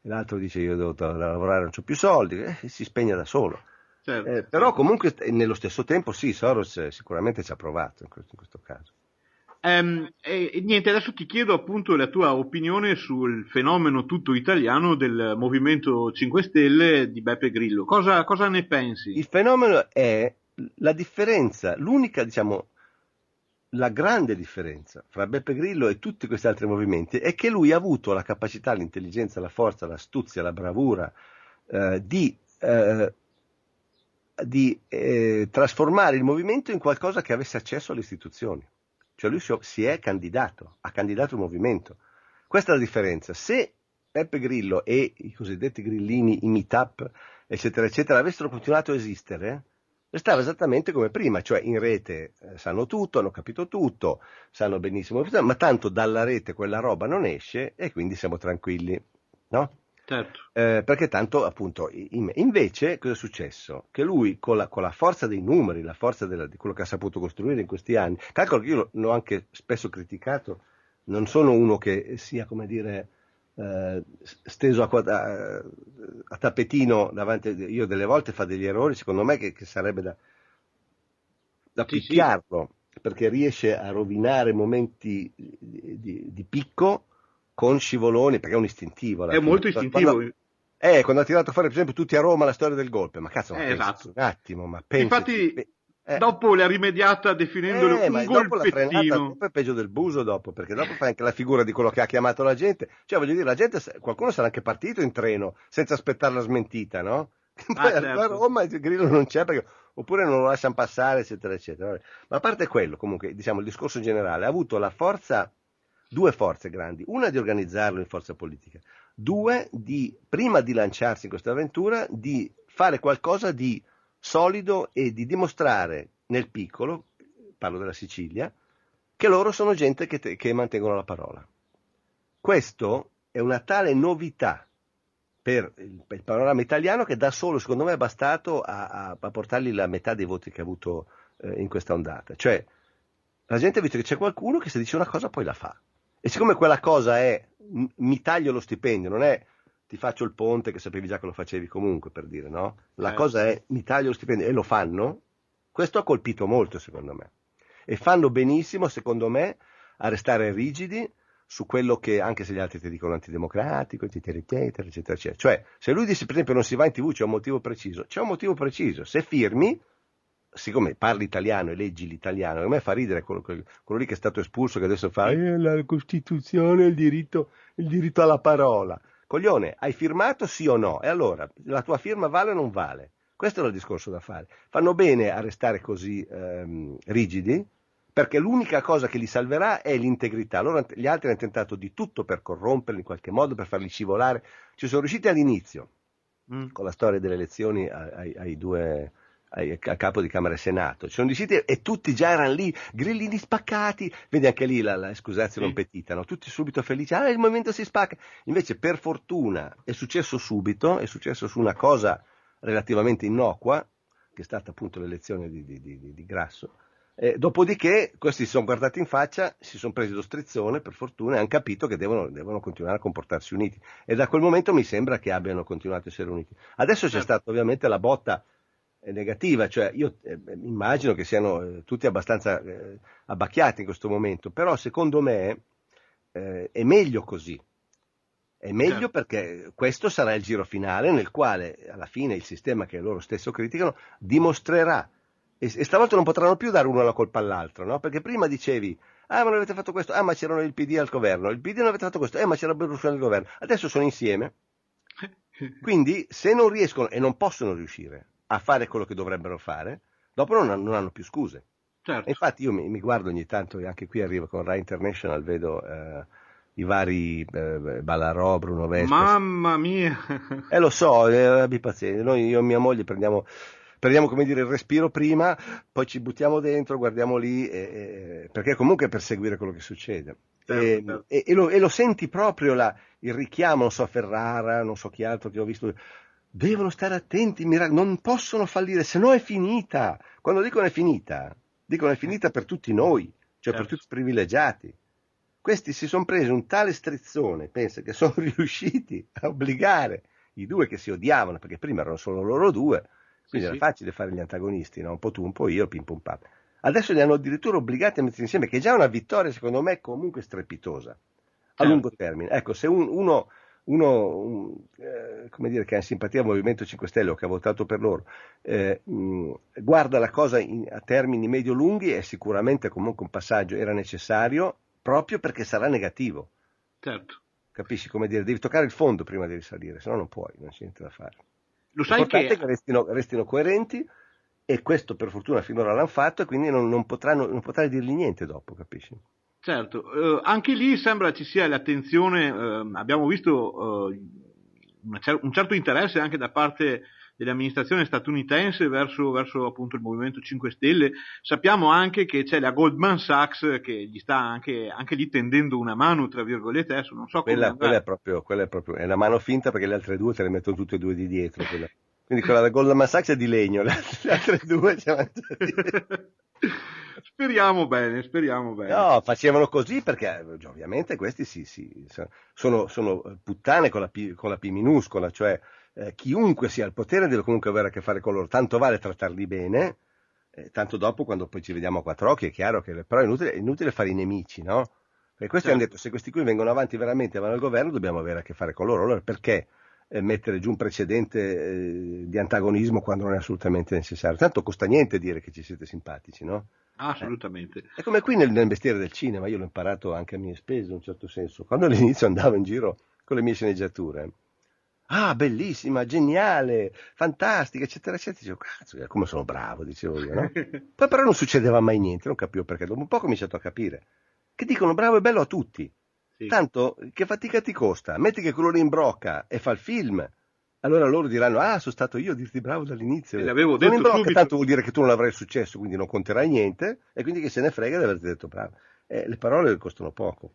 l'altro dice io devo lavorare, non c'ho più soldi, e si spegne da solo. Certo. Però comunque nello stesso tempo sì, Soros sicuramente ci ha provato in questo caso. E niente, adesso ti chiedo appunto la tua opinione sul fenomeno tutto italiano del Movimento 5 Stelle di Beppe Grillo. Cosa ne pensi? Il fenomeno è la differenza, l'unica, diciamo, la grande differenza fra Beppe Grillo e tutti questi altri movimenti è che lui ha avuto la capacità, l'intelligenza, la forza, l'astuzia, la bravura di trasformare il movimento in qualcosa che avesse accesso alle istituzioni. Cioè lui si è candidato, ha candidato il movimento. Questa è la differenza. Se Beppe Grillo e i cosiddetti grillini, i meetup, eccetera, eccetera, avessero continuato a esistere, restava esattamente come prima, cioè in rete sanno tutto, hanno capito tutto, sanno benissimo, ma tanto dalla rete quella roba non esce e quindi siamo tranquilli, no? Certo. Perché tanto, appunto, invece cosa è successo? Che lui con la forza dei numeri, la forza di quello che ha saputo costruire in questi anni, calcolo che io l'ho anche spesso criticato, non sono uno che sia, come dire, steso a tappetino davanti, io delle volte fa degli errori, secondo me che sarebbe da picchiarlo, perché riesce a rovinare momenti di picco con scivoloni, perché è un istintivo. È molto istintivo. Quando ha tirato fuori, per esempio, tutti a Roma la storia del golpe, ma cazzo, esatto. Un attimo, ma pensaci. Infatti, dopo l'ha rimediata definendolo un golpettino. Dopo la frenata, dopo è peggio del buso dopo, perché dopo fai anche la figura di quello che ha chiamato la gente. Cioè, voglio dire, la gente, qualcuno sarà anche partito in treno, senza aspettare la smentita, no? Poi certo. A Roma il Grillo non c'è, oppure non lo lasciano passare, eccetera, eccetera. Ma a parte quello, comunque, diciamo, il discorso generale, ha avuto la forza, due forze grandi, una di organizzarlo in forza politica, due prima di lanciarsi in questa avventura, di fare qualcosa di solido e di dimostrare nel piccolo, parlo della Sicilia, che loro sono gente che mantengono la parola. Questo è una tale novità per il panorama italiano che da solo, secondo me, è bastato a portargli la metà dei voti che ha avuto in questa ondata. Cioè, la gente ha visto che c'è qualcuno che se dice una cosa poi la fa. E siccome quella cosa è mi taglio lo stipendio, non è ti faccio il ponte che sapevi già che lo facevi comunque, per dire, no? La cosa è mi taglio lo stipendio e lo fanno, questo ha colpito molto secondo me. E fanno benissimo, secondo me, a restare rigidi su quello che, anche se gli altri ti dicono antidemocratico, eccetera, eccetera. Cioè, se lui dice per esempio non si va in TV, c'è un motivo preciso. Se firmi, siccome parli italiano e leggi l'italiano, a me fa ridere quello lì che è stato espulso, che adesso fa la Costituzione, il diritto alla parola. Coglione, hai firmato sì o no? E allora, la tua firma vale o non vale? Questo è il discorso da fare. Fanno bene a restare così rigidi, perché l'unica cosa che li salverà è l'integrità. Gli altri hanno tentato di tutto per corromperli in qualche modo, per farli scivolare. Ci sono riusciti all'inizio, con la storia delle elezioni al capo di Camera e Senato, ci sono riusciti e tutti già erano lì, grillini spaccati, vedi anche lì la scusazio non petita, no? Tutti subito felici, il movimento si spacca, invece per fortuna è successo subito, è successo su una cosa relativamente innocua, che è stata appunto l'elezione di Grasso. Dopodiché questi si sono guardati in faccia, si sono presi lo strizzone per fortuna e hanno capito che devono continuare a comportarsi uniti, e da quel momento mi sembra che abbiano continuato a essere uniti. Adesso c'è stata ovviamente la botta negativa, cioè io immagino che siano tutti abbastanza abbacchiati in questo momento, però secondo me è meglio così. È meglio perché questo sarà il giro finale nel quale alla fine il sistema che loro stesso criticano dimostrerà, e stavolta non potranno più dare uno la colpa all'altro, no? Perché prima dicevi, ma non avete fatto questo, ma c'erano il PD al governo, il PD non avete fatto questo, ma c'era Berlusconi al governo, adesso sono insieme, quindi se non riescono e non possono riuscire a fare quello che dovrebbero fare, dopo non hanno più scuse. Certo. E infatti io mi guardo ogni tanto, anche qui arrivo con Rai International, vedo i vari Ballarò, Bruno Vespa. Mamma mia! Lo so, abbi pazienza, noi io e mia moglie prendiamo come dire il respiro prima, poi ci buttiamo dentro, guardiamo lì, perché comunque è per seguire quello che succede. Certo. E lo senti proprio il richiamo, non so, Ferrara, non so chi altro che ho visto, devono stare attenti, non possono fallire, se no è finita. Quando dicono è finita per tutti noi, cioè per tutti i privilegiati. Questi si sono presi un tale strizzone, pensa che sono riusciti a obbligare i due che si odiavano, perché prima erano solo loro due, quindi era facile fare gli antagonisti, no? Un po' tu, un po' io, pim pum pam. Adesso li hanno addirittura obbligati a mettere insieme, che è già una vittoria secondo me comunque strepitosa, a lungo termine. Ecco, se uno come dire, che ha simpatia al Movimento 5 Stelle o che ha votato per loro, guarda la cosa a termini medio-lunghi, è sicuramente comunque un passaggio, era necessario, proprio perché sarà negativo. Certo. Capisci come dire? Devi toccare il fondo prima di risalire, se no non puoi, non c'è niente da fare. Lo sai L'importante è che restino coerenti, e questo per fortuna finora l'hanno fatto, e quindi non potrai dirgli niente dopo, capisci? Certo, anche lì sembra ci sia l'attenzione, abbiamo visto un certo interesse anche da parte dell'amministrazione statunitense verso appunto il Movimento 5 Stelle. Sappiamo anche che c'è la Goldman Sachs che gli sta anche lì tendendo una mano, tra virgolette, adesso non so come quella è proprio è una mano finta, perché le altre due te le mettono tutte e due di dietro. Quindi quella da Goldman Sachs è di legno, le altre due ce l'hanno già dietro. Speriamo bene. No, facevano così perché ovviamente questi sono puttane con la P minuscola, cioè chiunque sia al potere deve comunque avere a che fare con loro, tanto vale trattarli bene, tanto dopo quando poi ci vediamo a quattro occhi è chiaro che però è inutile fare i nemici, no? Perché questi hanno detto, se questi qui vengono avanti veramente, vanno al governo, dobbiamo avere a che fare con loro, allora perché mettere giù un precedente di antagonismo quando non è assolutamente necessario? Tanto costa niente dire che ci siete simpatici, no? Assolutamente. È come qui nel mestiere del cinema, io l'ho imparato anche a mie spese in un certo senso, quando all'inizio andavo in giro con le mie sceneggiature, bellissima, geniale, fantastica, eccetera eccetera, dicevo, cazzo, come sono bravo, dicevo io, no? Poi però non succedeva mai niente, non capivo perché, dopo un po' ho cominciato a capire che dicono bravo e bello a tutti, tanto che fatica ti costa, metti che quello imbrocca e fa il film, allora loro diranno, sono stato io a dirti bravo dall'inizio. L'avevo detto subito. Tanto vuol dire che tu non avrai successo, quindi non conterai niente, e quindi che se ne frega di averti detto bravo. Le parole costano poco.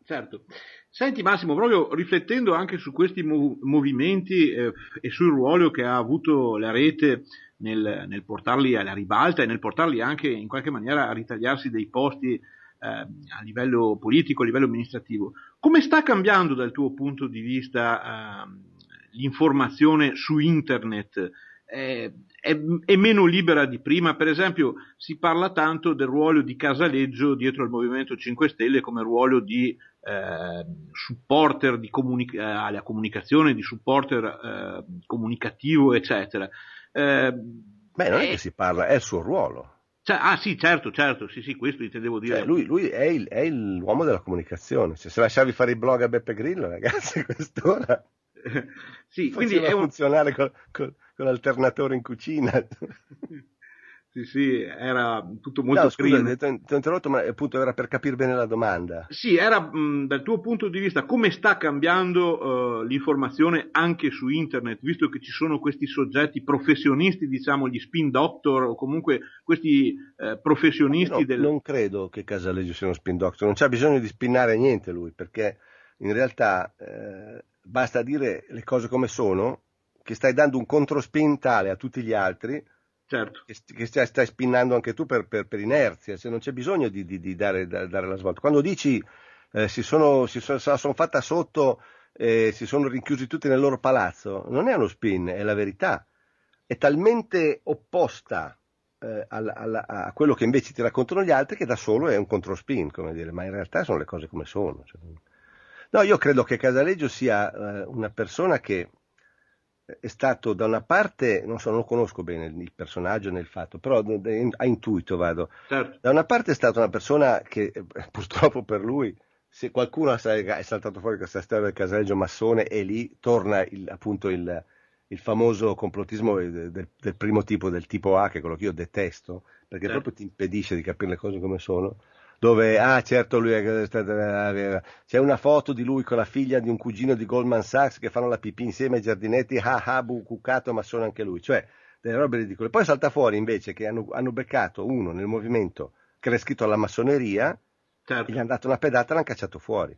Certo. Senti Massimo, proprio riflettendo anche su questi movimenti e sul ruolo che ha avuto la rete nel portarli alla ribalta e nel portarli anche in qualche maniera a ritagliarsi dei posti a livello politico, a livello amministrativo, come sta cambiando dal tuo punto di vista l'informazione su internet? È meno libera di prima? Per esempio si parla tanto del ruolo di Casaleggio dietro al Movimento 5 Stelle come ruolo di supporter alla comunicazione, di supporter comunicativo, eccetera. Non è che si parla, è il suo ruolo. Sì, certo, sì, questo intendevo dire. Cioè, lui è l'uomo della comunicazione, se lasciavi fare il blog a Beppe Grillo, ragazzi, a quest'ora sì, quindi funzionare con l'alternatore in cucina. Sì, era tutto molto prima. Scusa, ti ho interrotto, ma appunto era per capire bene la domanda. Sì, era dal tuo punto di vista come sta cambiando l'informazione anche su internet, visto che ci sono questi soggetti professionisti, diciamo gli spin doctor o comunque questi professionisti Non credo che Casaleggio sia uno spin doctor, non c'ha bisogno di spinnare niente lui, perché in realtà basta dire le cose come sono, che stai dando un controspin tale a tutti gli altri, certo. che stai spinnando anche tu per inerzia, se non c'è bisogno di dare la svolta. Quando dici se la sono fatta sotto, si sono rinchiusi tutti nel loro palazzo, non è uno spin, è la verità. È talmente opposta a quello che invece ti raccontano gli altri che da solo è un controspin, come dire, ma in realtà sono le cose come sono. Cioè. No, io credo che Casaleggio sia una persona che è stato da una parte, non so, non lo conosco bene il personaggio né il fatto, però a intuito vado. Certo. Da una parte è stata una persona che purtroppo per lui, se qualcuno è saltato fuori questa storia del Casaleggio massone e lì torna appunto il famoso complottismo del primo tipo, del tipo A, che è quello che io detesto, perché certo. proprio ti impedisce di capire le cose come sono. Dove, certo, c'è una foto di lui con la figlia di un cugino di Goldman Sachs che fanno la pipì insieme ai giardinetti, bucucato, ma sono anche lui, cioè delle robe ridicole. Poi salta fuori invece che hanno beccato uno nel movimento che era iscritto alla massoneria, certo. e gli hanno dato una pedata e l'hanno cacciato fuori.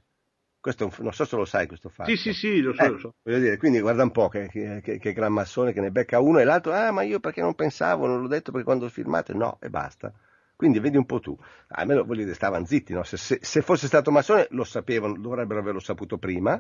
Questo non so se lo sai questo fatto. Sì, lo so, lo so. Voglio dire, quindi guarda un po' che gran massone che ne becca uno e l'altro, ma io perché non pensavo, non l'ho detto perché quando ho filmato, no, e basta. Quindi vedi un po' tu, almeno voglio dire, stavano zitti, no? Se fosse stato massone lo sapevano, dovrebbero averlo saputo prima,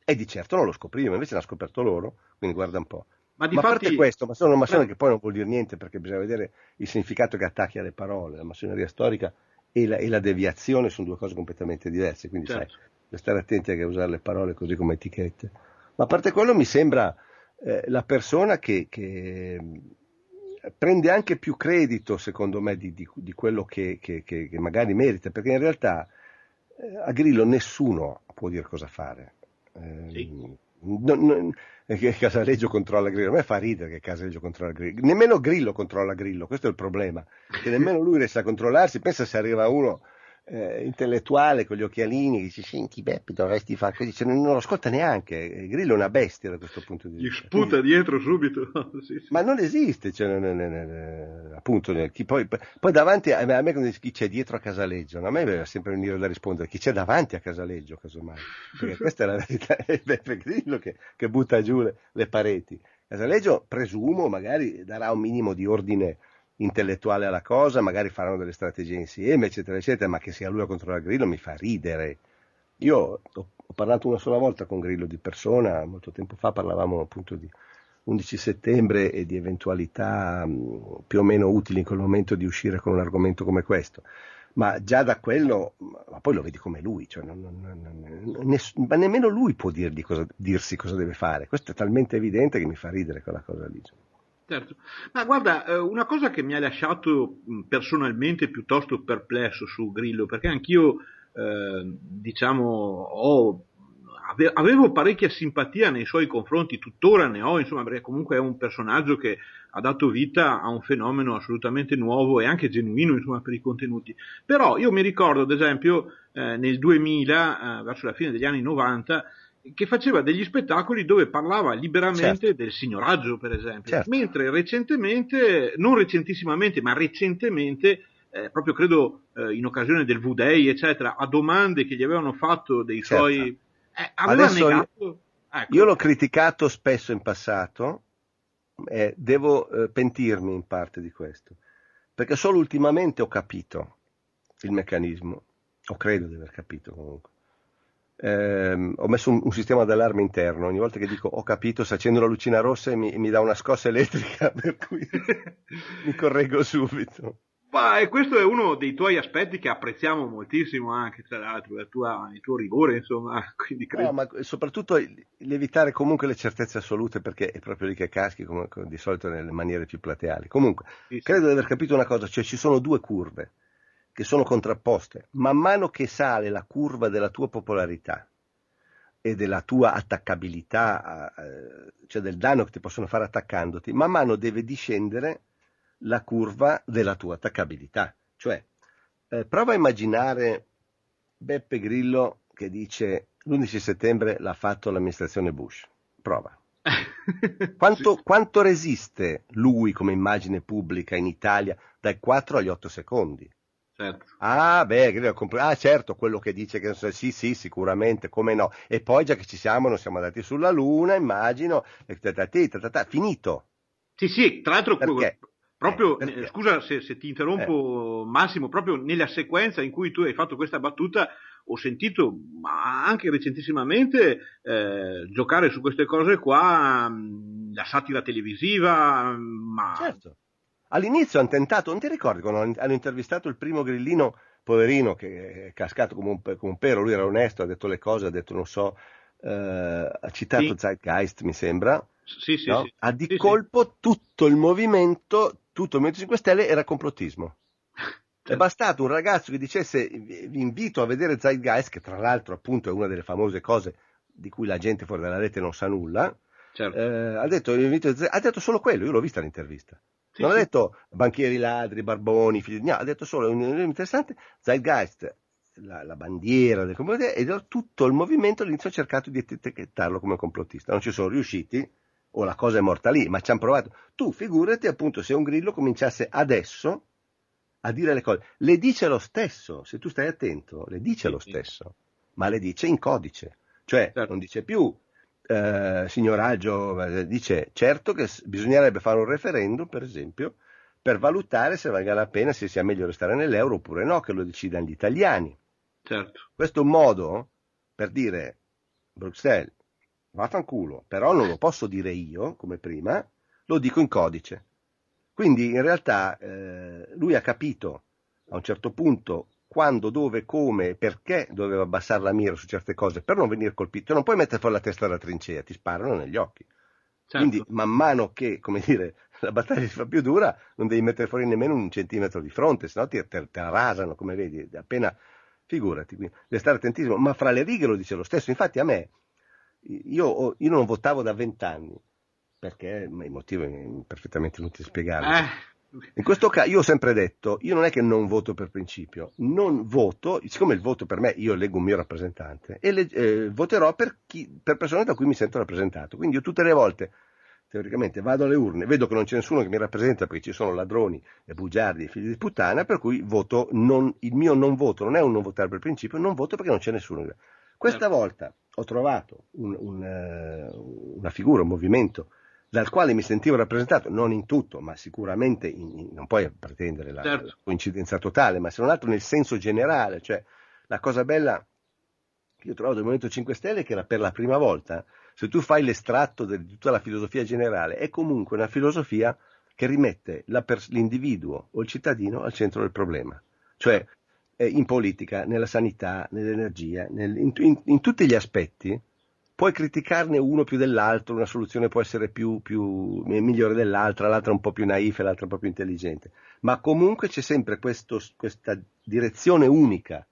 e di certo non lo scoprivano, invece l'hanno scoperto loro, quindi guarda un po'. Ma a parte questo, ma sono un massone che poi non vuol dire niente, perché bisogna vedere il significato che attacchi alle parole, la massoneria storica e la deviazione sono due cose completamente diverse, quindi certo. Sai, bisogna stare attenti a usare le parole così come etichette. Ma a parte quello mi sembra la persona che prende anche più credito, secondo me, di quello che magari merita, perché in realtà a Grillo nessuno può dire cosa fare. Sì. Che Casaleggio controlla Grillo, a me fa ridere che Casaleggio controlla Grillo, nemmeno Grillo controlla Grillo, questo è il problema, che nemmeno lui riesce a controllarsi. Pensa se arriva uno intellettuale con gli occhialini che dice senti Beppi dovresti fare così, cioè, non lo ascolta neanche. Grillo è una bestia da questo punto di vista, gli sputa dietro subito. Sì. Ma non esiste, cioè, appunto, poi davanti a me quando dice chi c'è dietro a Casaleggio, a me deve sempre venire da rispondere chi c'è davanti a Casaleggio, casomai, perché questa è la verità, è Beppe Grillo che butta giù le pareti. Casaleggio, presumo, magari darà un minimo di ordine intellettuale alla cosa, magari faranno delle strategie insieme, eccetera, eccetera, ma che sia lui a controllare Grillo mi fa ridere. Io ho parlato una sola volta con Grillo di persona, molto tempo fa, parlavamo appunto di 11 settembre e di eventualità più o meno utili in quel momento di uscire con un argomento come questo. Ma già da quello, ma poi lo vedi come lui, cioè ma nemmeno lui può dirsi cosa deve fare. Questo è talmente evidente che mi fa ridere quella cosa lì. Certo, ma guarda, una cosa che mi ha lasciato personalmente piuttosto perplesso su Grillo, perché anch'io, diciamo, avevo parecchia simpatia nei suoi confronti, tuttora ne ho, insomma, perché comunque è un personaggio che ha dato vita a un fenomeno assolutamente nuovo e anche genuino, insomma, per i contenuti. Però io mi ricordo, ad esempio, nel 2000, verso la fine degli anni 90, che faceva degli spettacoli dove parlava liberamente certo. del signoraggio, per esempio, certo. Mentre recentemente, non recentissimamente, ma recentemente, proprio credo in occasione del V-Day, eccetera, a domande che gli avevano fatto dei certo. suoi... aveva Adesso negato... Ecco. Io l'ho criticato spesso in passato, devo pentirmi in parte di questo, perché solo ultimamente ho capito il meccanismo, o credo di aver capito comunque. Ho messo un sistema d'allarme interno, ogni volta che dico ho capito, se accendo la lucina rossa mi dà una scossa elettrica per cui mi correggo subito. E questo è uno dei tuoi aspetti che apprezziamo moltissimo anche, tra l'altro, il tuo rigore, insomma, quindi credo. No, ma soprattutto l'evitare comunque le certezze assolute, perché è proprio lì che caschi, come di solito nelle maniere più plateali. Comunque, sì. Credo di aver capito una cosa, cioè ci sono due curve che sono contrapposte. Man mano che sale la curva della tua popolarità e della tua attaccabilità, cioè del danno che ti possono fare attaccandoti, man mano deve discendere la curva della tua attaccabilità. Cioè, prova a immaginare Beppe Grillo che dice l'11 settembre l'ha fatto l'amministrazione Bush. Prova. Quanto resiste lui come immagine pubblica in Italia dai 4 agli 8 secondi? Certo. Certo, quello che dice che sì, sicuramente, come no. E poi già che ci siamo, non siamo andati sulla Luna, immagino, finito. Sì, tra l'altro perché? Proprio, scusa se ti interrompo Massimo, proprio nella sequenza in cui tu hai fatto questa battuta ho sentito, ma anche recentissimamente, giocare su queste cose qua, la satira televisiva, ma... Certo. All'inizio hanno tentato, non ti ricordi quando hanno intervistato il primo grillino, poverino, che è cascato come un pero, lui era onesto, ha detto le cose, ha detto non so, ha citato Sì. Zeitgeist mi sembra, Sì, sì, no? sì. A di Sì, sì. colpo tutto il Movimento 5 Stelle era complottismo. È Certo. bastato un ragazzo che dicesse vi invito a vedere Zeitgeist, che tra l'altro appunto è una delle famose cose di cui la gente fuori dalla rete non sa nulla, Certo. ha detto solo quello, io l'ho vista l'intervista. Sì, Non ha sì. detto banchieri ladri, barboni, figli no, ha detto solo un interessante, Zeitgeist, la bandiera del complottista, e tutto il movimento all'inizio ha cercato di etichettarlo come complottista. Non ci sono riusciti, o la cosa è morta lì, ma ci hanno provato. Tu figurati appunto se un grillo cominciasse adesso a dire le cose, le dice lo stesso, se tu stai attento, le dice Sì, lo sì. stesso, ma le dice in codice, cioè Certo. non dice più signoraggio, dice certo che bisognerebbe fare un referendum, per esempio, per valutare se valga la pena, se sia meglio restare nell'euro oppure no, che lo decidano gli italiani. Certo. Questo è un modo per dire Bruxelles, vaffanculo, però non lo posso dire io, come prima, lo dico in codice. Quindi in realtà lui ha capito a un certo punto quando, dove, come, perché doveva abbassare la mira su certe cose per non venire colpito. Non puoi mettere fuori la testa dalla trincea, ti sparano negli occhi. Quindi Certo. man mano che, come dire, la battaglia si fa più dura, non devi mettere fuori nemmeno un centimetro di fronte, sennò te rasano, come vedi, appena, figurati, quindi devi stare attentissimo, ma fra le righe lo dice lo stesso. Infatti a me, io non votavo da 20 anni, perché i motivi è perfettamente inutile spiegarli. Eh, In questo caso io ho sempre detto, io non è che non voto per principio, non voto, siccome il voto per me, io eleggo un mio rappresentante e voterò per persone da cui mi sento rappresentato. Quindi io tutte le volte, teoricamente, vado alle urne, vedo che non c'è nessuno che mi rappresenta perché ci sono ladroni e bugiardi e figli di puttana, per cui voto, il mio non voto non è un non votare per principio, non voto perché non c'è nessuno. Questa certo. volta ho trovato una figura, un movimento dal quale mi sentivo rappresentato, non in tutto, ma sicuramente non puoi pretendere la Certo. coincidenza totale, ma se non altro nel senso generale, cioè la cosa bella che io ho trovato del Movimento 5 Stelle è che era per la prima volta, se tu fai l'estratto di tutta la filosofia generale, è comunque una filosofia che rimette l'individuo o il cittadino al centro del problema, cioè in politica, nella sanità, nell'energia, in tutti gli aspetti. Puoi criticarne uno più dell'altro, una soluzione può essere migliore dell'altra, l'altra un po' più naif, l'altra un po' più intelligente, ma comunque c'è sempre questa direzione unica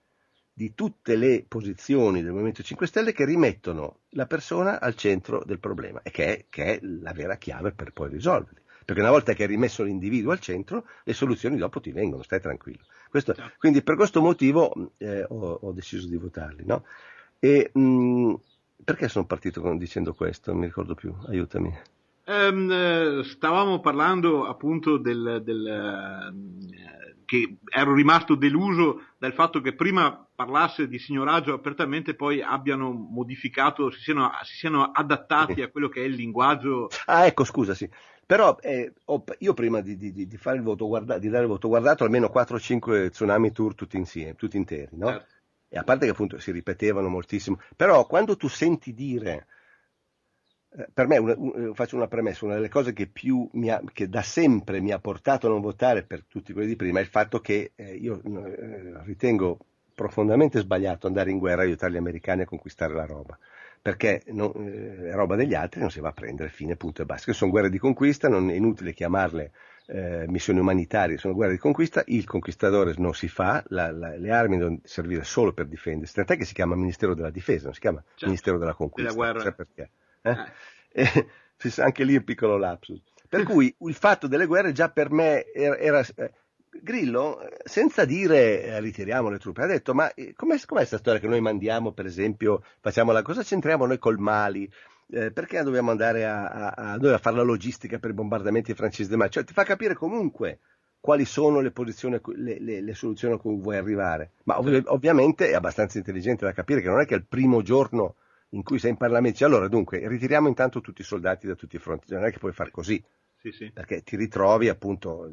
di tutte le posizioni del Movimento 5 Stelle che rimettono la persona al centro del problema e che è la vera chiave per poi risolverli. Perché una volta che hai rimesso l'individuo al centro, le soluzioni dopo ti vengono, stai tranquillo. Certo. Quindi per questo motivo ho deciso di votarli, no? E perché sono partito dicendo questo? Non mi ricordo più, aiutami. Stavamo parlando appunto che ero rimasto deluso dal fatto che prima parlasse di signoraggio apertamente, poi abbiano modificato, si siano adattati a quello che è il linguaggio. Ah, ecco, scusa, sì. Però io prima di fare il voto, di dare il voto, ho guardato almeno 4-5 Tsunami Tour tutti insieme, tutti interi, no? Certo. E a parte che appunto si ripetevano moltissimo, però quando tu senti dire, per me, faccio una premessa, una delle cose che che da sempre mi ha portato a non votare per tutti quelli di prima è il fatto che io ritengo profondamente sbagliato andare in guerra e aiutare gli americani a conquistare la roba, perché è roba degli altri, non si va a prendere, fine, punto e basta. Che sono guerre di conquista, non è inutile chiamarle missioni umanitarie, sono guerre di conquista, il conquistadore non si fa, le armi devono servire solo per difendersi, tant'è che si chiama Ministero della Difesa, non si chiama Certo. Ministero della Conquista, Della guerra. sai perché? Anche lì un piccolo lapsus. Per cui il fatto delle guerre già per me era Grillo, senza dire ritiriamo le truppe, ha detto ma com'è questa storia che noi mandiamo, per esempio, cosa c'entriamo noi col Mali? Perché dobbiamo andare a fare la logistica per i bombardamenti francesi del Mali? Cioè ti fa capire comunque quali sono le posizioni, le soluzioni a cui vuoi arrivare. Ma ovviamente è abbastanza intelligente da capire che non è che il primo giorno in cui sei in Parlamento, allora dunque ritiriamo intanto tutti i soldati da tutti i fronti, non è che puoi far così. sì, sì. Perché ti ritrovi appunto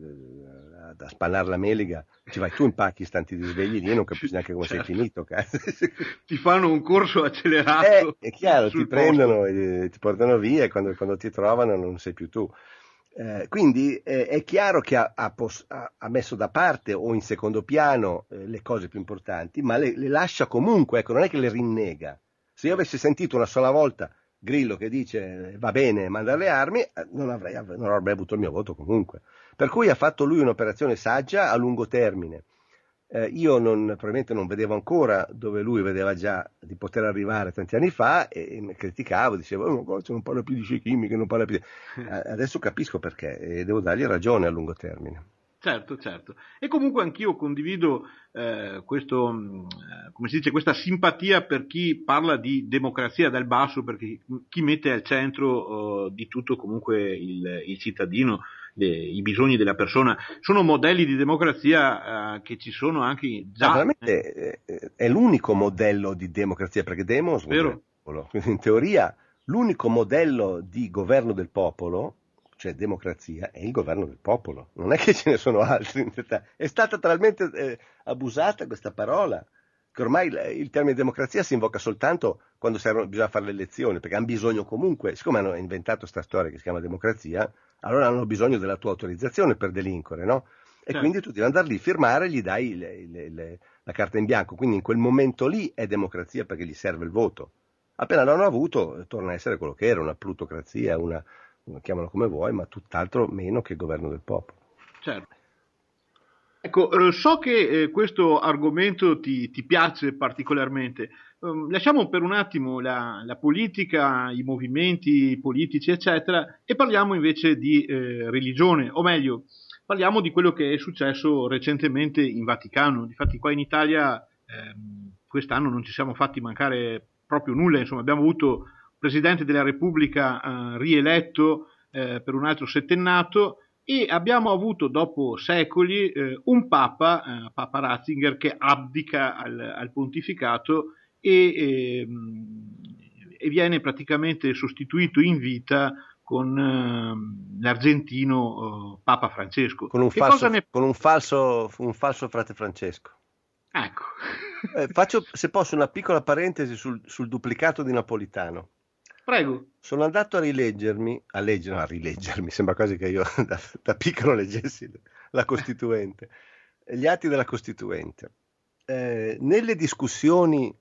a spannare la meliga, ci vai tu in Pakistan, ti risvegli lì e non capisci neanche come sei Certo. finito, cazzo. Ti fanno un corso accelerato È chiaro, ti sul posto. prendono, ti portano via e quando ti trovano non sei più tu. Quindi è chiaro che ha messo da parte o in secondo piano le cose più importanti, ma le lascia comunque, ecco, non è che le rinnega. Se io avessi sentito una sola volta Grillo che dice va bene mandare le armi, non avrei avuto il mio voto comunque. Per cui ha fatto lui un'operazione saggia a lungo termine. Io probabilmente non vedevo ancora dove lui vedeva già di poter arrivare tanti anni fa e mi criticavo, dicevo non parla più di Shekimi, che non parla più Adesso capisco perché e devo dargli ragione a lungo termine. Certo, certo. E comunque anch'io condivido questo, come si dice, questa simpatia per chi parla di democrazia dal basso, perché chi mette al centro di tutto comunque il cittadino, i bisogni della persona. Sono modelli di democrazia che ci sono anche già. Veramente è l'unico modello di democrazia, perché demos vuol dire popolo. Quindi in teoria l'unico modello di governo del popolo, cioè democrazia, è il governo del popolo. Non è che ce ne sono altri in realtà. È stata talmente abusata questa parola che ormai il termine democrazia si invoca soltanto quando bisogna fare le elezioni, perché hanno bisogno comunque, siccome hanno inventato questa storia che si chiama democrazia, allora hanno bisogno della tua autorizzazione per delinquere, no? E quindi tu devi andare lì, firmare, gli dai la carta in bianco, quindi in quel momento lì è democrazia perché gli serve il voto. Appena l'hanno avuto, torna a essere quello che era, una plutocrazia, chiamalo come vuoi, ma tutt'altro meno che governo del popolo. Certo. Ecco, so che questo argomento ti piace particolarmente. Lasciamo per un attimo la politica, i movimenti politici, eccetera, e parliamo invece di religione, o meglio, parliamo di quello che è successo recentemente in Vaticano. Difatti qua in Italia quest'anno non ci siamo fatti mancare proprio nulla, insomma abbiamo avuto Presidente della Repubblica rieletto per un altro settennato e abbiamo avuto dopo secoli un Papa, Papa Ratzinger, che abdica al pontificato e viene praticamente sostituito in vita con l'argentino Papa Francesco. Con un falso frate Francesco. Ecco. Faccio, se posso, una piccola parentesi sul duplicato di Napolitano. Prego. Sono andato a rileggermi, sembra quasi che io da piccolo leggessi la Costituente, gli atti della Costituente. Nelle discussioni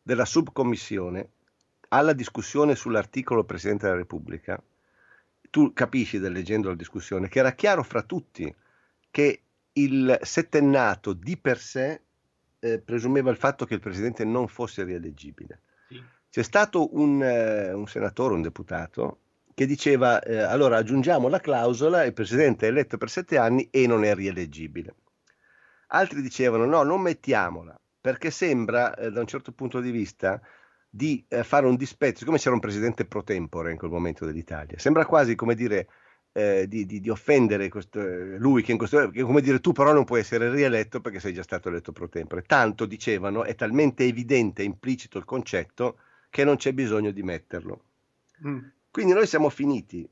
della subcommissione, alla discussione sull'articolo Presidente della Repubblica, tu capisci, leggendo la discussione, che era chiaro fra tutti che il settennato di per sé presumeva il fatto che il Presidente non fosse rieleggibile. Sì. C'è stato un senatore, un deputato, che diceva allora aggiungiamo la clausola, il Presidente è eletto per 7 anni e non è rieleggibile. Altri dicevano no, non mettiamola, perché sembra da un certo punto di vista di fare un dispetto, siccome c'era un Presidente pro tempore in quel momento dell'Italia, sembra quasi come dire di offendere lui che come dire tu però non puoi essere rieletto perché sei già stato eletto pro tempore. Tanto dicevano, è talmente evidente, implicito il concetto che non c'è bisogno di metterlo. Quindi noi siamo finiti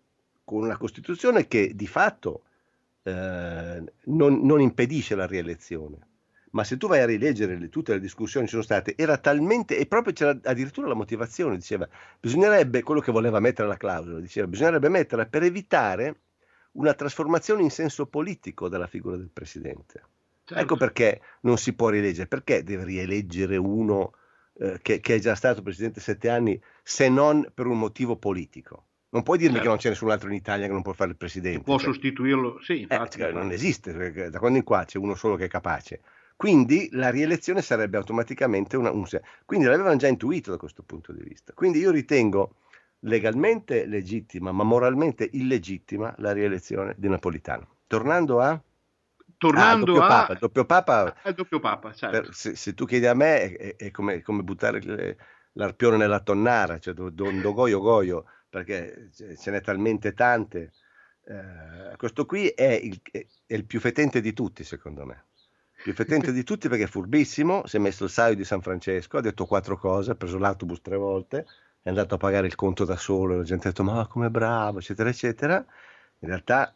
con una Costituzione che di fatto non impedisce la rielezione, ma se tu vai a rileggere tutte le discussioni che sono state, era talmente, e proprio c'era addirittura la motivazione, diceva, bisognerebbe, quello che voleva mettere la clausola, diceva, bisognerebbe metterla per evitare una trasformazione in senso politico della figura del Presidente. Certo. Ecco perché non si può rieleggere, perché deve rieleggere uno che è già stato Presidente 7 anni, se non per un motivo politico. Non puoi dirmi che non c'è nessun altro in Italia che non può fare il Presidente. Che può sostituirlo, sì. Infatti, non esiste, perché da quando in qua c'è uno solo che è capace. Quindi la rielezione sarebbe automaticamente quindi l'avevano già intuito da questo punto di vista. Quindi io ritengo legalmente legittima, ma moralmente illegittima la rielezione di Napolitano. Tornando al doppio Papa. Al doppio Papa, certo. Se tu chiedi a me è come buttare l'arpione nella tonnara, cioè goio goio, perché ce n'è talmente tante. Questo qui è il più fetente di tutti, secondo me. Più fetente di tutti perché è furbissimo, si è messo il saio di San Francesco, ha detto 4 cose, ha preso l'autobus 3 volte, è andato a pagare il conto da solo, la gente ha detto ma come bravo, eccetera, eccetera. In realtà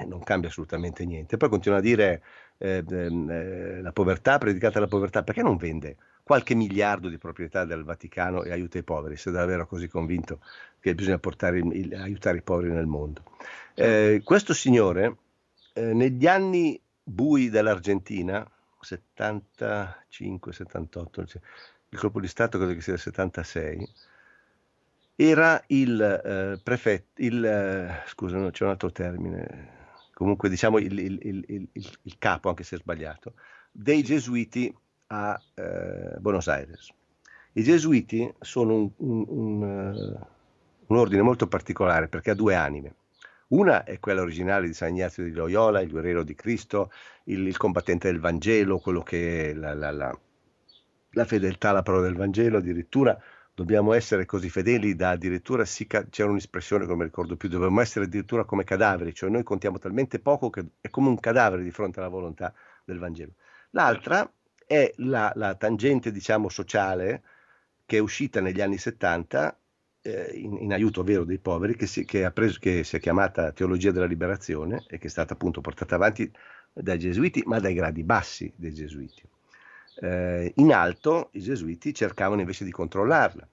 non cambia assolutamente niente. Poi continua a dire la povertà, predicate la povertà, perché non vende qualche miliardo di proprietà del Vaticano e aiuta i poveri, se è davvero così convinto che bisogna aiutare i poveri nel mondo. Questo signore, negli anni bui dell'Argentina, 75-78, il colpo di Stato credo che sia del 76, era il prefetto, scusa, no, c'è un altro termine, comunque diciamo il capo, anche se è sbagliato, dei Gesuiti a Buenos Aires. I Gesuiti sono un ordine molto particolare perché ha due anime. Una è quella originale di San Ignazio di Loyola, il guerriero di Cristo, il combattente del Vangelo, quello che è la fedeltà alla parola del Vangelo, addirittura dobbiamo essere così fedeli da addirittura, c'era un'espressione, non mi ricordo più, dobbiamo essere addirittura come cadaveri, cioè noi contiamo talmente poco che è come un cadavere di fronte alla volontà del Vangelo. L'altra è la tangente, diciamo, sociale, che è uscita negli anni 70 in aiuto vero dei poveri, che si è chiamata Teologia della Liberazione e che è stata appunto portata avanti dai Gesuiti, ma dai gradi bassi dei Gesuiti. In alto i Gesuiti cercavano invece di controllarla.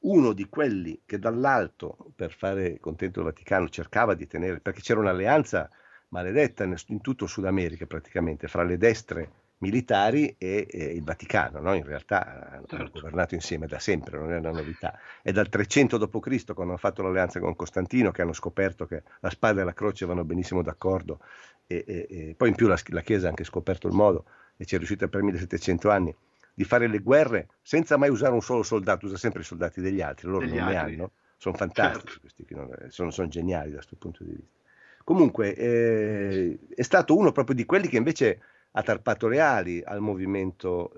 Uno di quelli che dall'alto, per fare contento il Vaticano, cercava di tenere, perché c'era un'alleanza maledetta in tutto il Sud America praticamente, fra le destre militari e il Vaticano, no? In realtà hanno governato insieme da sempre, non è una novità. È dal 300 d.C., quando hanno fatto l'alleanza con Costantino, che hanno scoperto che la spada e la croce vanno benissimo d'accordo, e poi in più la Chiesa ha anche scoperto il modo, e ci è riuscita per 1700 anni, di fare le guerre senza mai usare un solo soldato, usa sempre i soldati degli altri, loro non ne hanno, sono fantastici, questi sono geniali da questo punto di vista. Comunque è stato uno proprio di quelli che invece ha tarpato le ali al movimento,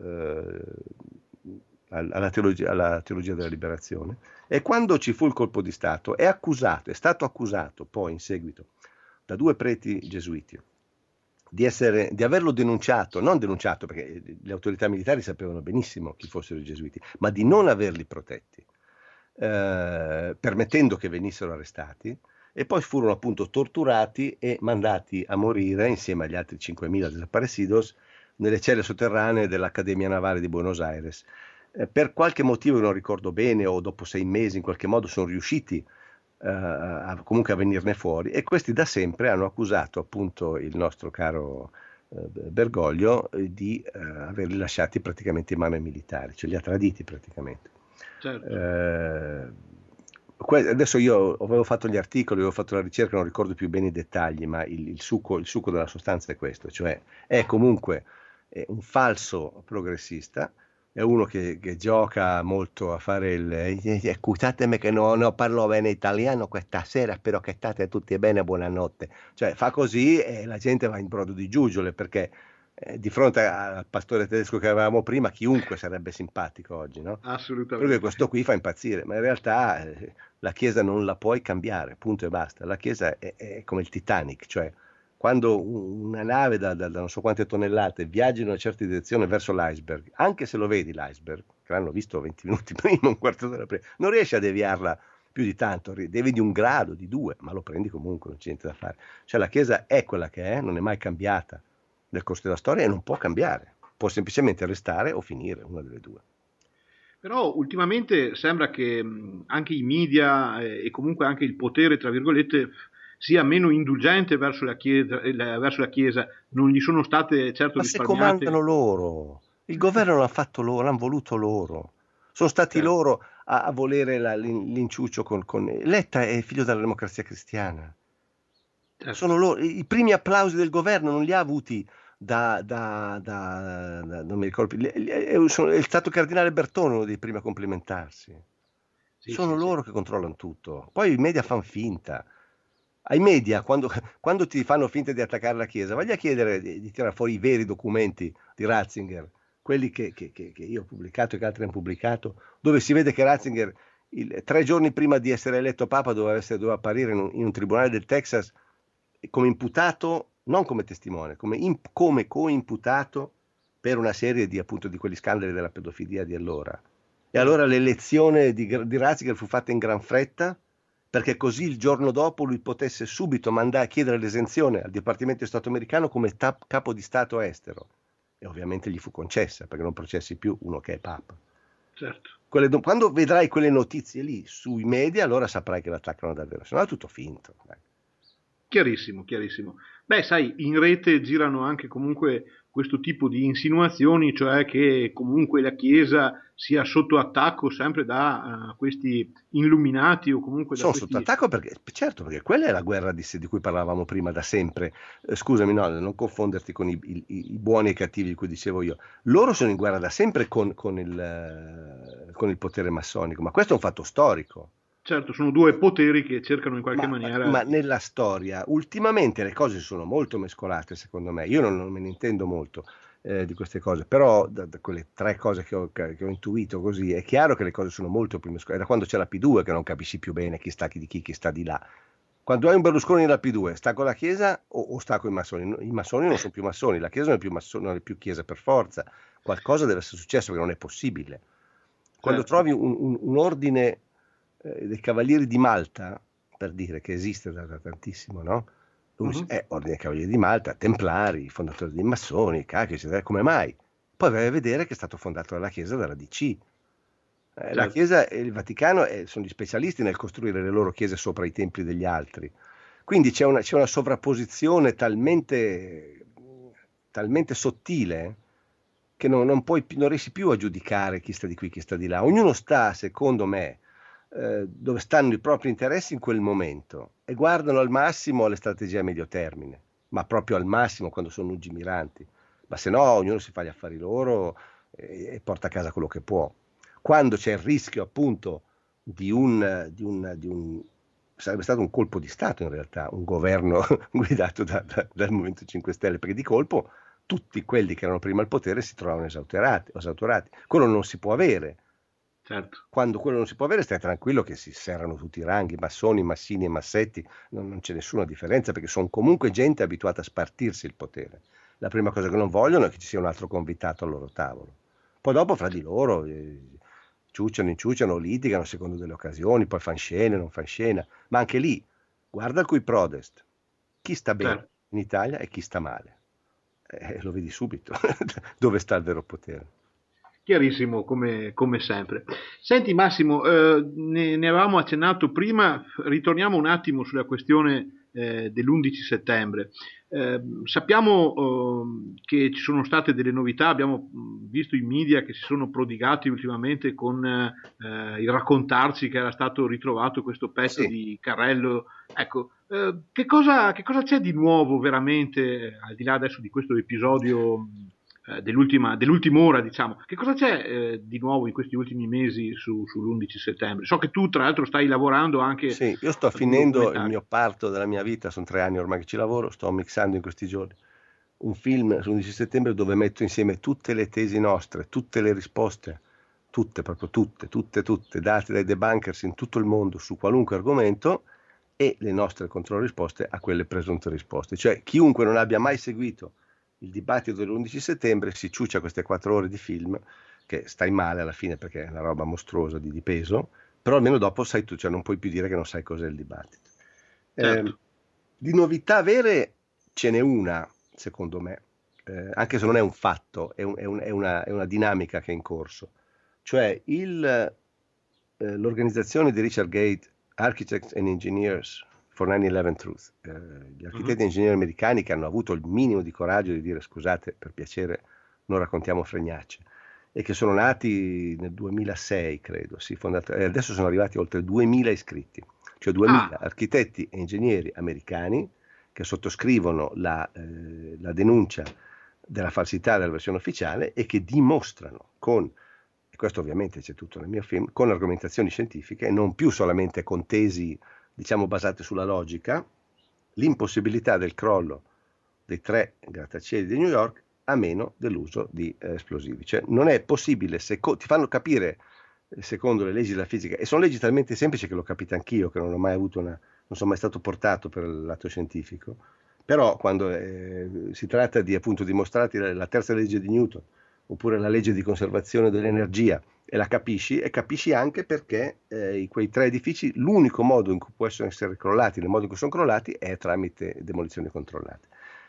alla teologia della liberazione, e quando ci fu il colpo di Stato è stato accusato poi in seguito da due preti gesuiti di averlo denunciato, non denunciato perché le autorità militari sapevano benissimo chi fossero i gesuiti, ma di non averli protetti, permettendo che venissero arrestati, e poi furono appunto torturati e mandati a morire insieme agli altri 5.000 desaparecidos nelle celle sotterranee dell'Accademia Navale di Buenos Aires. Per qualche motivo che non ricordo bene, o dopo 6 mesi in qualche modo sono riusciti comunque a venirne fuori, e questi da sempre hanno accusato appunto il nostro caro Bergoglio di averli lasciati praticamente in mano ai militari, cioè li ha traditi praticamente. Certo. Adesso io avevo fatto gli articoli, avevo fatto la ricerca, non ricordo più bene i dettagli, ma il succo della sostanza è questo, cioè è comunque un falso progressista, è uno che gioca molto a fare scusatemi che non parlo bene italiano questa sera, spero che state tutti bene, buonanotte, cioè fa così e la gente va in brodo di giuggiole, perché di fronte al pastore tedesco che avevamo prima, chiunque sarebbe simpatico oggi, no? Assolutamente. Perché questo qui fa impazzire, ma in realtà la Chiesa non la puoi cambiare, punto e basta. La Chiesa è come il Titanic, cioè quando una nave da non so quante tonnellate viaggia in una certa direzione verso l'iceberg, anche se lo vedi l'iceberg, che l'hanno visto 20 minuti prima, un quarto d'ora prima, non riesci a deviarla più di tanto, devi di un grado, di due, ma lo prendi comunque, non c'è niente da fare. Cioè la Chiesa è quella che è, non è mai cambiata nel corso della storia e non può cambiare, può semplicemente restare o finire, una delle due. Però ultimamente sembra che anche i media e comunque anche il potere, tra virgolette, sia meno indulgente verso la Chiesa, non gli sono state certo ma se risparmiate. comandano loro, il governo l'ha fatto loro, l'hanno voluto loro, sono stati loro a volere l'inciuccio con Letta è figlio della Democrazia Cristiana. Sono loro, i primi applausi del governo non li ha avuti non mi ricordo più, è stato Cardinale Bertone uno dei primi a complimentarsi. Sono loro che controllano tutto. Poi i media fanno finta. Ai media, quando ti fanno finta di attaccare la Chiesa, vai a chiedere di tirare fuori i veri documenti di Ratzinger, quelli che io ho pubblicato e che altri hanno pubblicato, dove si vede che Ratzinger 3 giorni prima di essere eletto Papa doveva apparire in un tribunale del Texas come imputato, non come testimone, come coimputato per una serie di quegli scandali della pedofilia di allora. E allora l'elezione di Ratzinger fu fatta in gran fretta perché così il giorno dopo lui potesse subito mandare a chiedere l'esenzione al Dipartimento di Stato americano come capo di Stato estero. E ovviamente gli fu concessa, perché non processi più uno che è Papa. Certo. Quando vedrai quelle notizie lì sui media, allora saprai che l'attaccano davvero, se no è tutto finto. Chiarissimo, chiarissimo. Beh, sai, in rete girano anche comunque questo tipo di insinuazioni, cioè che comunque la Chiesa sia sotto attacco sempre da questi illuminati o comunque da Sono sotto questi... attacco perché, certo, perché quella è la guerra di cui parlavamo prima da sempre. Scusami, no, non confonderti con i buoni e i cattivi di cui dicevo io. Loro sono in guerra da sempre con il potere massonico, ma questo è un fatto storico. Certo, sono due poteri che cercano in qualche maniera Ma di... nella storia, ultimamente le cose sono molto mescolate, secondo me. Io non me ne intendo molto di queste cose, però da quelle 3 cose che ho intuito così, è chiaro che le cose sono molto più mescolate. È da quando c'è la P2 che non capisci più bene chi sta di chi sta di là. Quando hai un Berlusconi nella P2, sta con la Chiesa o sta con i massoni? I massoni non sono più massoni, la Chiesa non è più Chiesa per forza. Qualcosa deve essere successo perché non è possibile. Quando Certo. trovi un ordine dei Cavalieri di Malta, per dire che esiste da tantissimo, no? Ordine dei Cavalieri di Malta, Templari, fondatori dei massoni, cacchio, eccetera, come mai? Poi vai a vedere che è stato fondato dalla Chiesa dalla DC. La Certo. Chiesa e il Vaticano sono gli specialisti nel costruire le loro chiese sopra i templi degli altri. Quindi c'è una sovrapposizione talmente sottile che non riesci più a giudicare chi sta di qui, chi sta di là. Ognuno sta, secondo me, dove stanno i propri interessi in quel momento e guardano al massimo le strategie a medio termine, ma proprio al massimo quando sono lungimiranti. Ma se no, ognuno si fa gli affari loro e porta a casa quello che può. Quando c'è il rischio appunto di un sarebbe stato un colpo di Stato in realtà, un governo guidato dal Movimento 5 Stelle, perché di colpo tutti quelli che erano prima al potere si trovavano esautorati. Quello non si può avere. Certo. Quando quello non si può avere, stai tranquillo che si serrano tutti i ranghi, massoni, massini e massetti, non c'è nessuna differenza perché sono comunque gente abituata a spartirsi il potere. La prima cosa che non vogliono è che ci sia un altro convitato al loro tavolo. Poi dopo fra di loro ciucciano, inciucciano, litigano secondo delle occasioni, poi fan scena, non fan scena, ma anche lì guarda il cui prodest, chi sta bene Certo. in Italia e chi sta male. Lo vedi subito dove sta il vero potere. Chiarissimo, come sempre. Senti Massimo, ne avevamo accennato prima, ritorniamo un attimo sulla questione dell'11 settembre. Sappiamo che ci sono state delle novità, abbiamo visto i media che si sono prodigati ultimamente con il raccontarci che era stato ritrovato questo pezzo Sì. di carrello. Ecco, che cosa c'è di nuovo veramente, al di là adesso di questo episodio dell'ultima ora, diciamo. Che cosa c'è di nuovo in questi ultimi mesi sull'11 settembre? So che tu, tra l'altro, stai lavorando anche Sì, io sto ad un finendo il documentario. mio parto della mia vita, sono 3 anni ormai che ci lavoro, sto mixando in questi giorni un film su 11 settembre dove metto insieme tutte le tesi nostre, tutte le risposte, tutte, proprio tutte, date dai debunkers in tutto il mondo su qualunque argomento e le nostre controrisposte a quelle presunte risposte. Cioè chiunque non abbia mai seguito il dibattito dell'11 settembre si ciuccia queste 4 ore di film, che stai male alla fine perché è una roba mostruosa di peso, però almeno dopo sai tu, cioè non puoi più dire che non sai cos'è il dibattito. Certo. Di novità vere ce n'è una, secondo me, anche se non è un fatto, è una dinamica che è in corso. Cioè l'organizzazione di Richard Gate, Architects and Engineers for 9/11 Truth, gli architetti e ingegneri americani che hanno avuto il minimo di coraggio di dire scusate, per piacere, non raccontiamo fregnacce, e che sono nati nel 2006, credo, adesso sono arrivati oltre 2000 iscritti, cioè 2000 architetti e ingegneri americani che sottoscrivono la denuncia della falsità della versione ufficiale e che dimostrano e questo ovviamente c'è tutto nel mio film, con argomentazioni scientifiche e non più solamente con tesi, diciamo, basate sulla logica, l'impossibilità del crollo dei 3 grattacieli di New York a meno dell'uso di esplosivi. Cioè non è possibile, ti fanno capire secondo le leggi della fisica, e sono leggi talmente semplici che l'ho capito anch'io, che non ho mai avuto non sono mai stato portato per il lato scientifico, però quando si tratta di appunto dimostrare la terza legge di Newton, oppure la legge di conservazione dell'energia, e la capisci, e capisci anche perché quei 3 edifici, l'unico modo in cui possono essere crollati, nel modo in cui sono crollati, è tramite demolizioni controllate.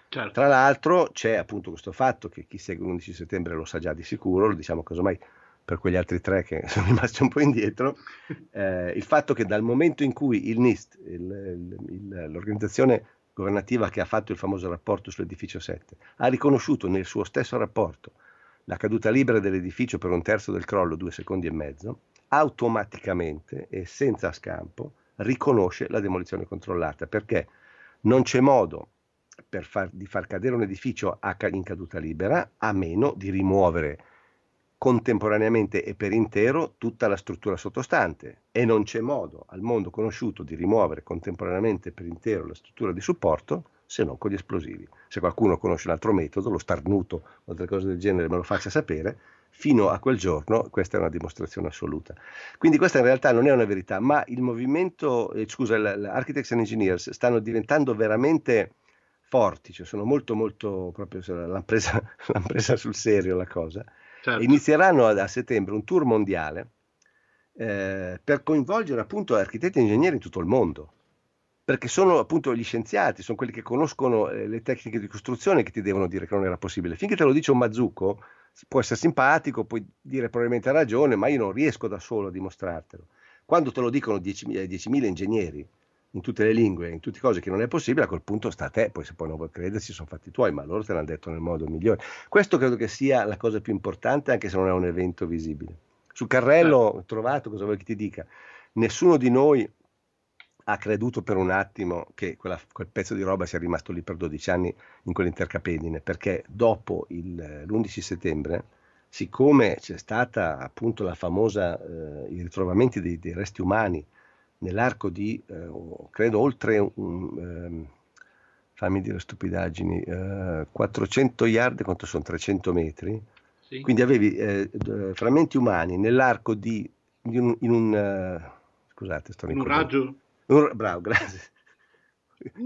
Certo. Tra l'altro c'è appunto questo fatto che chi segue l'11 settembre lo sa già di sicuro, lo diciamo casomai per quegli altri 3 che sono rimasti un po' indietro, il fatto che dal momento in cui il NIST, l'organizzazione governativa che ha fatto il famoso rapporto sull'edificio 7, ha riconosciuto nel suo stesso rapporto la caduta libera dell'edificio per 1/3 del crollo, 2 secondi e mezzo, automaticamente e senza scampo riconosce la demolizione controllata, perché non c'è modo di far cadere un edificio in caduta libera a meno di rimuovere contemporaneamente e per intero tutta la struttura sottostante, e non c'è modo al mondo conosciuto di rimuovere contemporaneamente e per intero la struttura di supporto se non con gli esplosivi. Se qualcuno conosce un altro metodo, lo starnuto o altre cose del genere, me lo faccia sapere. Fino a quel giorno questa è una dimostrazione assoluta. Quindi questa in realtà non è una verità, ma il movimento, l'Architects and Engineers stanno diventando veramente forti, cioè sono molto molto proprio, l'hanno presa sul serio la cosa. Certo. E inizieranno a settembre un tour mondiale per coinvolgere appunto architetti e ingegneri in tutto il mondo, perché sono appunto gli scienziati, sono quelli che conoscono le tecniche di costruzione che ti devono dire che non era possibile. Finché te lo dice un mazzucco, può essere simpatico, puoi dire probabilmente ha ragione, ma io non riesco da solo a dimostrartelo. Quando te lo dicono 10.000 ingegneri in tutte le lingue, in tutte cose che non è possibile, a quel punto sta a te, poi se poi non vuoi crederci sono fatti tuoi, ma loro te l'hanno detto nel modo migliore. Questo credo che sia la cosa più importante, anche se non è un evento visibile. Sul carrello ho trovato, cosa vuoi che ti dica, nessuno di noi ha creduto per un attimo che quel pezzo di roba sia rimasto lì per 12 anni in quell'intercapedine, perché dopo l'11 settembre, siccome c'è stata appunto la famosa, i ritrovamenti dei resti umani nell'arco di, credo, oltre, fammi dire stupidaggini, 400 yard, quanto sono? 300 metri? Sì. Quindi avevi frammenti umani nell'arco in un scusate, sto ricordando. In un raggio? Bravo, grazie.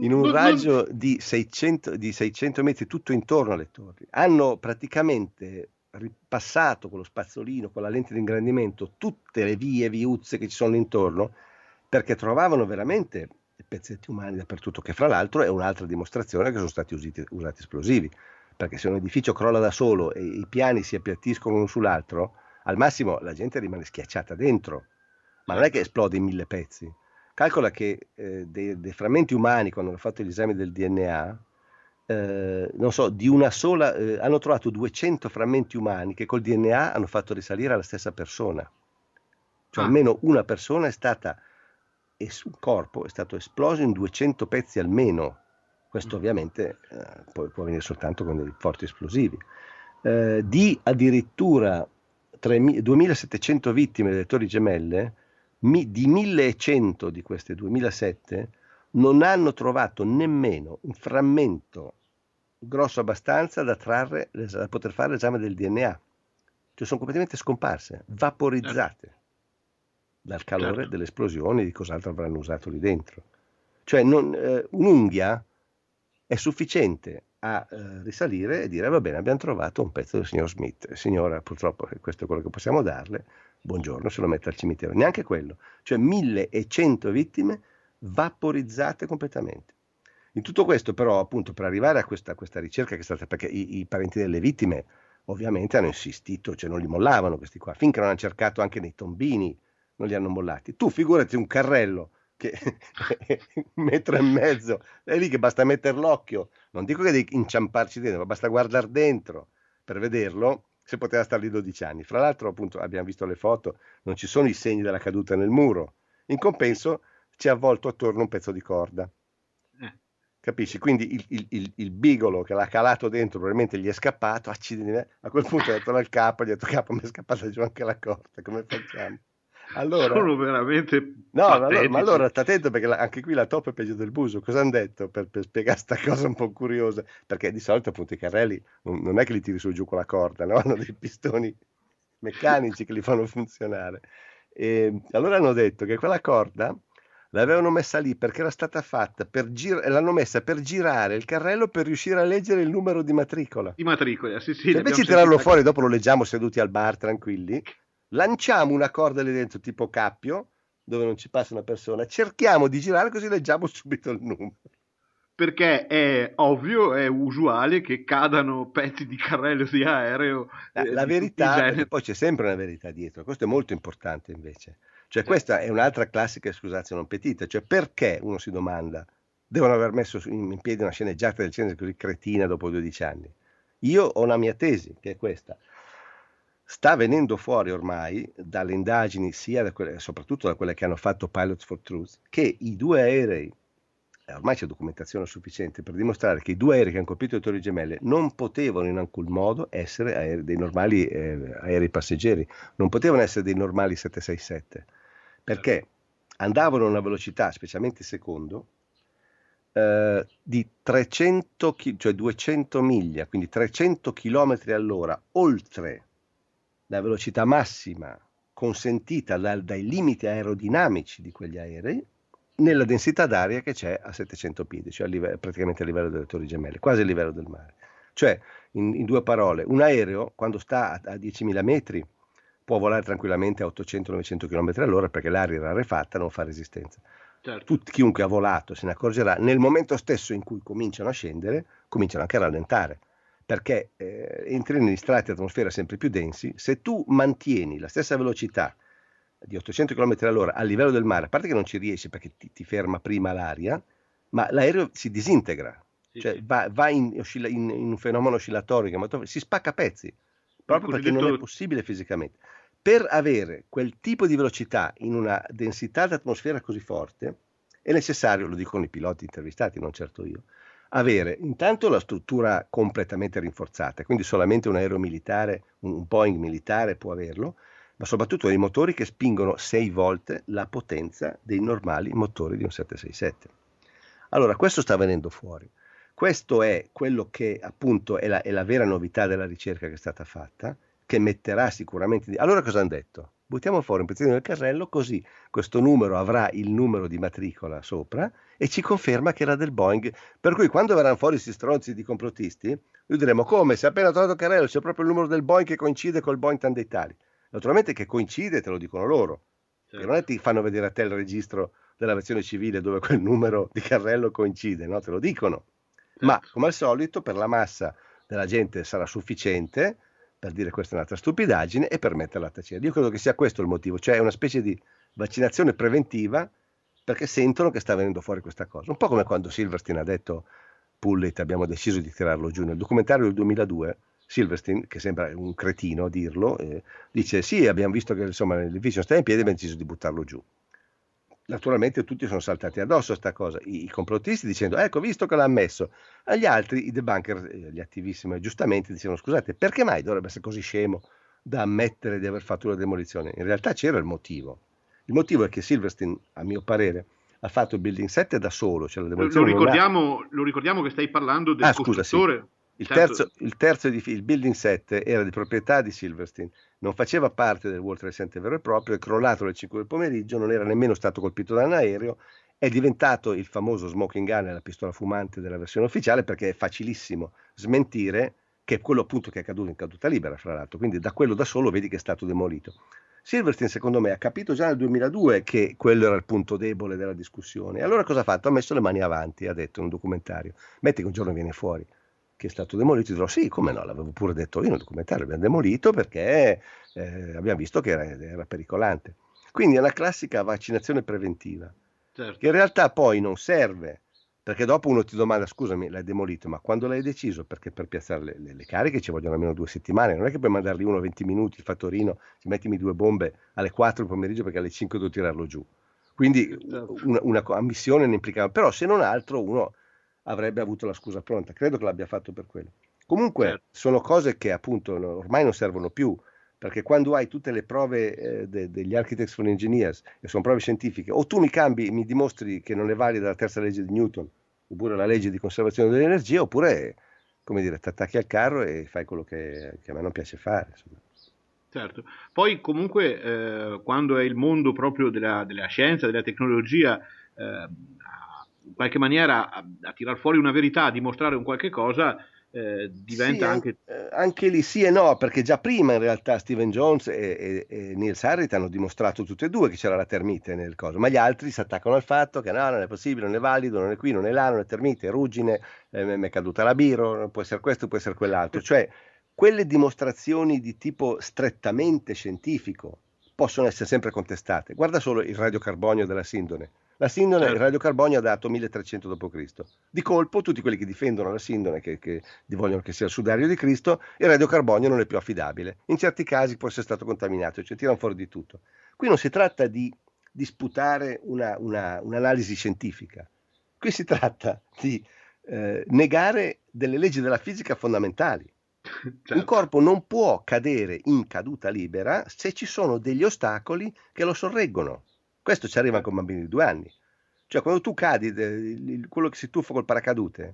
In un raggio di 600 metri tutto intorno alle torri. Hanno praticamente ripassato con lo spazzolino, con la lente di ingrandimento, tutte le viuzze che ci sono intorno, perché trovavano veramente pezzetti umani dappertutto, che fra l'altro è un'altra dimostrazione che sono stati usati esplosivi, perché se un edificio crolla da solo e i piani si appiattiscono uno sull'altro, al massimo la gente rimane schiacciata dentro, ma non è che esplode in 1000 pezzi. Calcola che dei frammenti umani, quando hanno fatto gli esami del DNA, non so, di una sola, hanno trovato 200 frammenti umani che col DNA hanno fatto risalire alla stessa persona. Cioè almeno una persona è stata, e sul corpo è stato esploso in 200 pezzi almeno. Questo ovviamente può avvenire soltanto con dei forti esplosivi. Di addirittura 2700 vittime delle Torri Gemelle, di 1100 di queste 2007 non hanno trovato nemmeno un frammento grosso abbastanza da poter fare l'esame del DNA. Cioè sono completamente scomparse, vaporizzate dal calore dell'esplosione e di cos'altro avranno usato lì dentro. Cioè un'unghia è sufficiente a risalire e dire va bene, abbiamo trovato un pezzo del signor Smith. Signora, purtroppo questo è quello che possiamo darle, buongiorno, se lo mette al cimitero. Neanche quello. Cioè 1100 vittime vaporizzate completamente. In tutto questo però, appunto, per arrivare a questa ricerca che è stata, perché i parenti delle vittime ovviamente hanno insistito, cioè non li mollavano questi qua, finché non hanno cercato anche nei tombini, non li hanno mollati. Tu figurati un carrello che è 1,5 metri, è lì che basta mettere l'occhio, non dico che devi inciamparci dentro, ma basta guardare dentro per vederlo, se poteva stare lì 12 anni. Fra l'altro, appunto, abbiamo visto le foto, non ci sono i segni della caduta nel muro, in compenso c'è avvolto attorno un pezzo di corda. Capisci? Quindi il bigolo che l'ha calato dentro probabilmente gli è scappato, a quel punto ha detto al capo, gli ha detto capo, mi è scappata giù anche la corda, come facciamo? Allora, sono veramente no, ma allora sta attento, perché anche qui la toppa è peggio del buso. Cosa hanno detto per spiegare sta cosa un po' curiosa? Perché di solito appunto i carrelli non è che li tiri su giù con la corda, no? Hanno dei pistoni meccanici che li fanno funzionare. E allora hanno detto che quella corda L'avevano messa lì perché era stata fatta l'hanno messa per girare il carrello per riuscire a leggere il numero di matricola. Di matricola, sì, sì, Cioè, l'abbiamo invece di tirarlo sentita fuori, questa. dopo lo leggiamo seduti al bar tranquilli, lanciamo una corda lì dentro tipo cappio, dove non ci passa una persona, cerchiamo di girare così leggiamo subito il numero. Perché è ovvio, è usuale che cadano pezzi di carrello di aereo La di tutti i verità, perché generi. poi c'è sempre una verità dietro, questo è molto importante invece. Cioè Certo, questa è un'altra classica escusatio non petita, cioè perché uno si domanda, devono aver messo in piedi una sceneggiata del genere così cretina dopo 12 anni? Io ho una mia tesi, che è questa. Sta venendo fuori ormai dalle indagini, sia da quelle, soprattutto da quelle che hanno fatto Pilots for Truth, che i due aerei, ormai c'è documentazione sufficiente per dimostrare che i due aerei che hanno colpito le Torri Gemelle non potevano in alcun modo essere dei normali aerei passeggeri, non potevano essere dei normali 767, certo. perché andavano a una velocità, specialmente il secondo, di 300, cioè 200 miglia, quindi 300 km all'ora, oltre la velocità massima consentita dai limiti aerodinamici di quegli aerei, nella densità d'aria che c'è a 700 piedi, cioè praticamente a livello delle Torri Gemelle, quasi a livello del mare. Cioè, in due parole, un aereo quando sta a 10.000 metri può volare tranquillamente a 800-900 km all'ora perché l'aria è rarefatta, non fa resistenza. Certo. Chiunque ha volato se ne accorgerà, nel momento stesso in cui cominciano a scendere, cominciano anche a rallentare, perché entri negli strati di atmosfera sempre più densi, se tu mantieni la stessa velocità di 800 km all'ora a livello del mare, a parte che non ci riesci perché ti ferma prima l'aria, ma l'aereo si disintegra, Sì, cioè sì. va in un fenomeno oscillatorio, si spacca a pezzi, Il proprio perché non è cosiddetto, possibile fisicamente. Per avere quel tipo di velocità in una densità d'atmosfera così forte, è necessario, lo dicono i piloti intervistati, non certo io, avere intanto la struttura completamente rinforzata, quindi solamente un aereo militare, un Boeing militare può averlo, ma soprattutto dei motori che spingono 6 volte la potenza dei normali motori di un 767. Allora, questo sta venendo fuori. Questo è quello che appunto è la vera novità della ricerca che è stata fatta, che metterà sicuramente. Allora cosa hanno detto? Buttiamo fuori un pezzettino del carrello, così questo numero avrà il numero di matricola sopra e ci conferma che era del Boeing. Per cui quando verranno fuori questi stronzi di complottisti, noi diremo come? Se appena trovato il carrello c'è proprio il numero del Boeing che coincide col Boeing Tandy Italy. Naturalmente che coincide, te lo dicono loro, che non è certo, che ti fanno vedere a te il registro dell'aviazione civile dove quel numero di carrello coincide, no? Te lo dicono. Ma certo. come al solito per la massa della gente sarà sufficiente per dire questa è un'altra stupidaggine e per metterla a tacere. Io credo che sia questo il motivo, cioè una specie di vaccinazione preventiva perché sentono che sta venendo fuori questa cosa. Un po' come quando Silverstein ha detto Pullet abbiamo deciso di tirarlo giù. Nel documentario del 2002 Silverstein, che sembra un cretino a dirlo, dice sì, abbiamo visto che insomma, l'edificio sta in piedi e abbiamo deciso di buttarlo giù. Naturalmente tutti sono saltati addosso a sta cosa, i complottisti dicendo ecco visto che l'ha ammesso, agli altri i debunker, gli attivissimi giustamente dicevano scusate perché mai dovrebbe essere così scemo da ammettere di aver fatto una demolizione? In realtà c'era il motivo è che Silverstein a mio parere ha fatto il building 7 da solo, cioè la demolizione non ha. Lo ricordiamo che stai parlando del Ah, scusa, sì. costruttore. Il Certo, terzo, il terzo edificio, il Building 7, era di proprietà di Silverstein, non faceva parte del World Trade Center vero e proprio, è crollato alle 5 del pomeriggio, non era nemmeno stato colpito da un aereo, è diventato il famoso smoking gun, la pistola fumante della versione ufficiale, perché è facilissimo smentire che è quello appunto che è accaduto in caduta libera, fra l'altro, quindi da quello da solo vedi che è stato demolito. Silverstein, secondo me, ha capito già nel 2002 che quello era il punto debole della discussione. E allora cosa ha fatto? Ha messo le mani avanti, ha detto in un documentario. Metti che un giorno viene fuori che è stato demolito, dirò sì, come no, l'avevo pure detto io nel documentario, abbiamo demolito perché abbiamo visto che era pericolante. Quindi è una classica vaccinazione preventiva, che in certo. realtà poi non serve, perché dopo uno ti domanda, scusami, l'hai demolito, ma quando l'hai deciso? Perché per piazzare le cariche ci vogliono almeno 2 settimane, non è che puoi mandarli uno a 20 minuti, il fattorino, ci mettimi 2 bombe alle 4 del pomeriggio perché alle 5 devo tirarlo giù. Quindi Certo, una ammissione ne implicava, però se non altro uno avrebbe avuto la scusa pronta, credo che l'abbia fatto per quello. Comunque certo. sono cose che appunto ormai non servono più, perché quando hai tutte le prove degli Architects for Engineers, e sono prove scientifiche, o tu mi cambi, mi dimostri che non è valida la terza legge di Newton, oppure la legge di conservazione dell'energia, oppure, come dire, ti attacchi al carro e fai quello che a me non piace fare. Insomma. Certo. Poi comunque quando è il mondo proprio della scienza, della tecnologia, in qualche maniera a tirar fuori una verità, a dimostrare un qualche cosa, diventa Sì, anche... anche lì sì e no, perché già prima in realtà Stephen Jones e Neil Sarrit hanno dimostrato tutte e due che c'era la termite nel coso, ma gli altri si attaccano al fatto che no, non è possibile, non è valido, non è qui, non è là, non è termite, è ruggine, mi è caduta la biro, può essere questo, può essere quell'altro. Cioè, quelle dimostrazioni di tipo strettamente scientifico possono essere sempre contestate. Guarda solo il radiocarbonio della Sindone. La Sindone, il Certo. radiocarbonio ha dato 1300 d.C. Di colpo, tutti quelli che difendono la Sindone, che vogliono che sia il sudario di Cristo, il radiocarbonio non è più affidabile. In certi casi può essere stato contaminato, cioè tirano fuori di tutto. Qui non si tratta di disputare un'analisi scientifica, qui si tratta di negare delle leggi della fisica fondamentali. Un Certo. corpo non può cadere in caduta libera se ci sono degli ostacoli che lo sorreggono. Questo ci arriva Certo. con bambini di 2 anni. Cioè, quando tu cadi, quello che si tuffa col paracadute,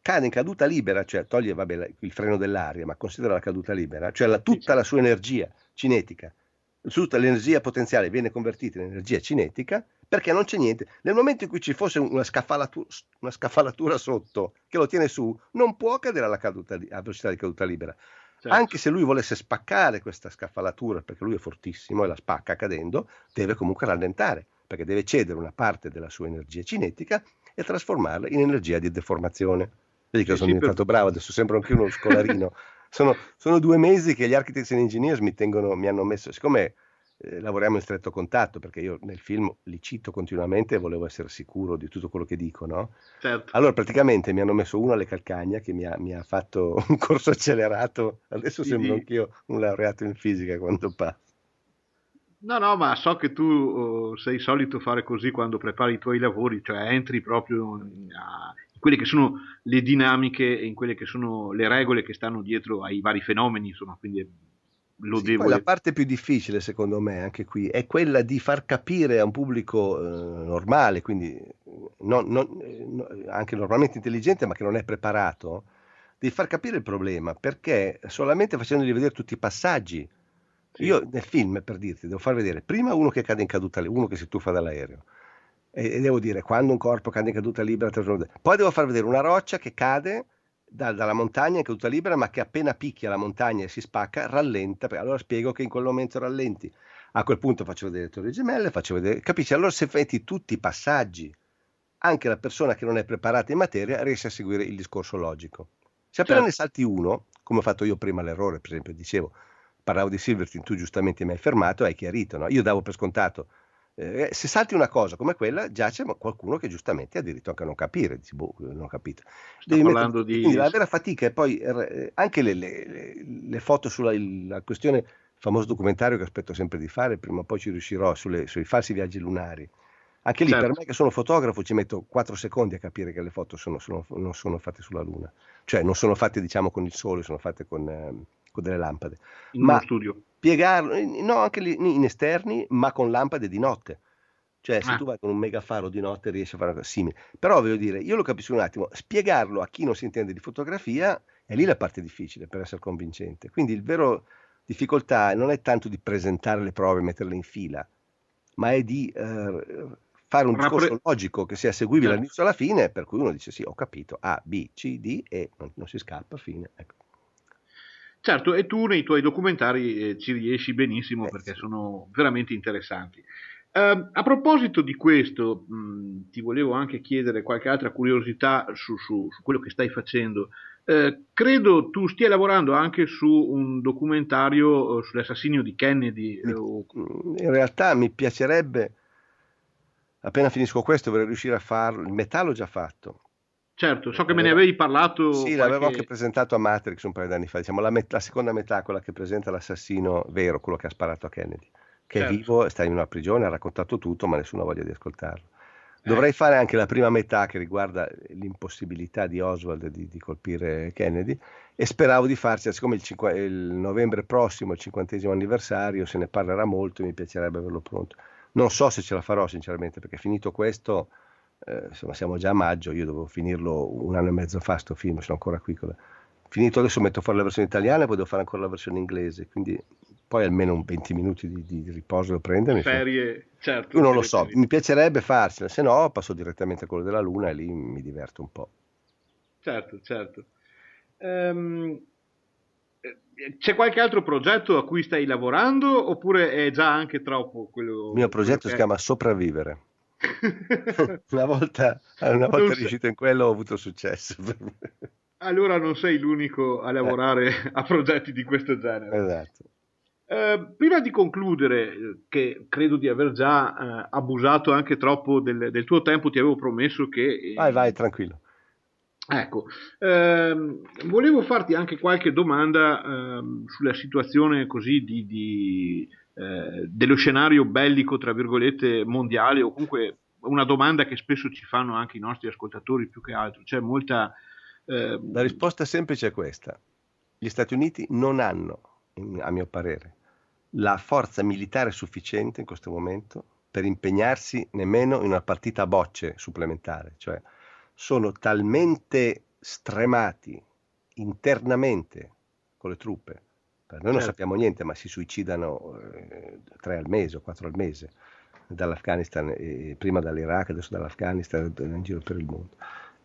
cade in caduta libera, cioè toglie vabbè, il freno dell'aria, ma considera la caduta libera, cioè Sì, tutta sì. la sua energia cinetica, tutta l'energia potenziale viene convertita in energia cinetica perché non c'è niente. Nel momento in cui ci fosse una scaffalatura sotto che lo tiene su, non può cadere alla velocità di caduta libera. Certo. Anche se lui volesse spaccare questa scaffalatura, perché lui è fortissimo e la spacca cadendo, deve comunque rallentare, perché deve cedere una parte della sua energia cinetica e trasformarla in energia di deformazione. Vedi che Sì, sono sì, diventato bravo, adesso sembro anche uno scolarino. Sono 2 mesi che gli Architects and Engineers mi hanno messo, siccome lavoriamo in stretto contatto, perché io nel film li cito continuamente e volevo essere sicuro di tutto quello che dico, no? certo. Allora praticamente mi hanno messo uno alle calcagna che mi ha fatto un corso accelerato, adesso sembro Di- anch'io un laureato in fisica quando passo. No, no, ma so che tu sei solito fare così quando prepari i tuoi lavori, cioè entri proprio in quelle che sono le dinamiche e in quelle che sono le regole che stanno dietro ai vari fenomeni, insomma, quindi è Sì, poi la lodevole. parte più difficile secondo me anche qui è quella di far capire a un pubblico normale, quindi anche normalmente intelligente ma che non è preparato, di far capire il problema, perché solamente facendogli vedere tutti i passaggi, Sì, io nel film per dirti devo far vedere prima uno che cade in caduta, uno che si tuffa dall'aereo e devo dire quando un corpo cade in caduta libera, poi devo far vedere una roccia che cade dalla montagna in caduta libera, ma che appena picchia la montagna e si spacca, rallenta. Allora spiego che in quel momento rallenti. A quel punto faccio vedere le torri gemelle, faccio vedere, capisci? Allora se metti tutti i passaggi, anche la persona che non è preparata in materia riesce a seguire il discorso logico. Se appena ne certo. salti uno, come ho fatto io prima l'errore, per esempio, dicevo, parlavo di Silverstein, tu giustamente mi hai fermato, hai chiarito, no? Io davo per scontato se salti una cosa come quella, già c'è qualcuno che giustamente ha diritto anche a non capire, dici, boh, non ho capito. Sta Devi mettere, parlando e quindi di... la vera fatica è poi anche le foto sulla la questione, il famoso documentario che aspetto sempre di fare, prima o poi ci riuscirò, sui falsi viaggi lunari. Anche lì, per Certo, me che sono fotografo, ci metto 4 secondi a capire che le foto non sono fatte sulla Luna. Cioè, non sono fatte, diciamo, con il sole, sono fatte con delle lampade. in uno Ma studio. spiegarlo, no, anche lì in esterni, ma con lampade di notte. Cioè, se tu Ah, vai con un megafaro di notte riesci a fare una cosa simile. Però voglio dire, io lo capisco un attimo, spiegarlo a chi non si intende di fotografia è lì la parte difficile per essere convincente. Quindi il vero difficoltà non è tanto di presentare le prove e metterle in fila, ma è di fare un discorso rappre- logico che sia seguibile certo. dall'inizio alla fine, per cui uno dice sì, ho capito, A, B, C, D e non si scappa, fine. Ecco. Certo, e tu nei tuoi documentari ci riesci benissimo perché Sì. sono veramente interessanti. A proposito di questo, ti volevo anche chiedere qualche altra curiosità su quello che stai facendo. Credo tu stia lavorando anche su un documentario sull'assassinio di Kennedy. In realtà mi piacerebbe, appena finisco questo, vorrei riuscire a farlo. Il metallo l'ho già fatto. Certo, so che me ne Aveva- avevi parlato Sì, l'avevo anche qualche... presentato a Matrix un paio d'anni fa, diciamo la seconda metà, quella che presenta l'assassino vero, quello che ha sparato a Kennedy, che è Certo, vivo, sta in una prigione, ha raccontato tutto, ma nessuno ha voglia di ascoltarlo. Dovrei ecco, fare anche la prima metà che riguarda l'impossibilità di Oswald di colpire Kennedy e speravo di farci, siccome il novembre prossimo è il 50° anniversario, se ne parlerà molto e mi piacerebbe averlo pronto. Non so se ce la farò sinceramente, perché finito questo insomma siamo già a maggio, io dovevo finirlo 1 anno e mezzo fa sto film, sono ancora qui. Finito adesso metto fuori la versione italiana e poi devo fare ancora la versione inglese, quindi poi almeno un 20 minuti di riposo devo prendermi. Ferie, certo. Io non lo so, mi piacerebbe farsela, se no passo direttamente a quello della Luna e lì mi diverto un po'. Certo, certo. C'è qualche altro progetto a cui stai lavorando oppure è già anche troppo Il mio quello progetto che si è? chiama Sopravvivere. Una volta Non riuscito in quello ho avuto successo. Allora non sei l'unico a Eh, lavorare a progetti di questo genere. esatto. Prima di concludere, che credo di aver già abusato anche troppo del tuo tempo, ti avevo promesso che Vai, tranquillo. ecco, volevo farti anche qualche domanda sulla situazione così dello scenario bellico, tra virgolette, mondiale, o comunque una domanda che spesso ci fanno anche i nostri ascoltatori più che altro. C'è molta... La risposta semplice è questa. Gli Stati Uniti non hanno, a mio parere, la forza militare sufficiente in questo momento per impegnarsi nemmeno in una partita a bocce supplementare, cioè sono talmente stremati internamente con le truppe, noi non certo. sappiamo niente, ma si suicidano 3 al mese o 4 al mese dall'Afghanistan, prima dall'Iraq, adesso dall'Afghanistan, in giro per il mondo.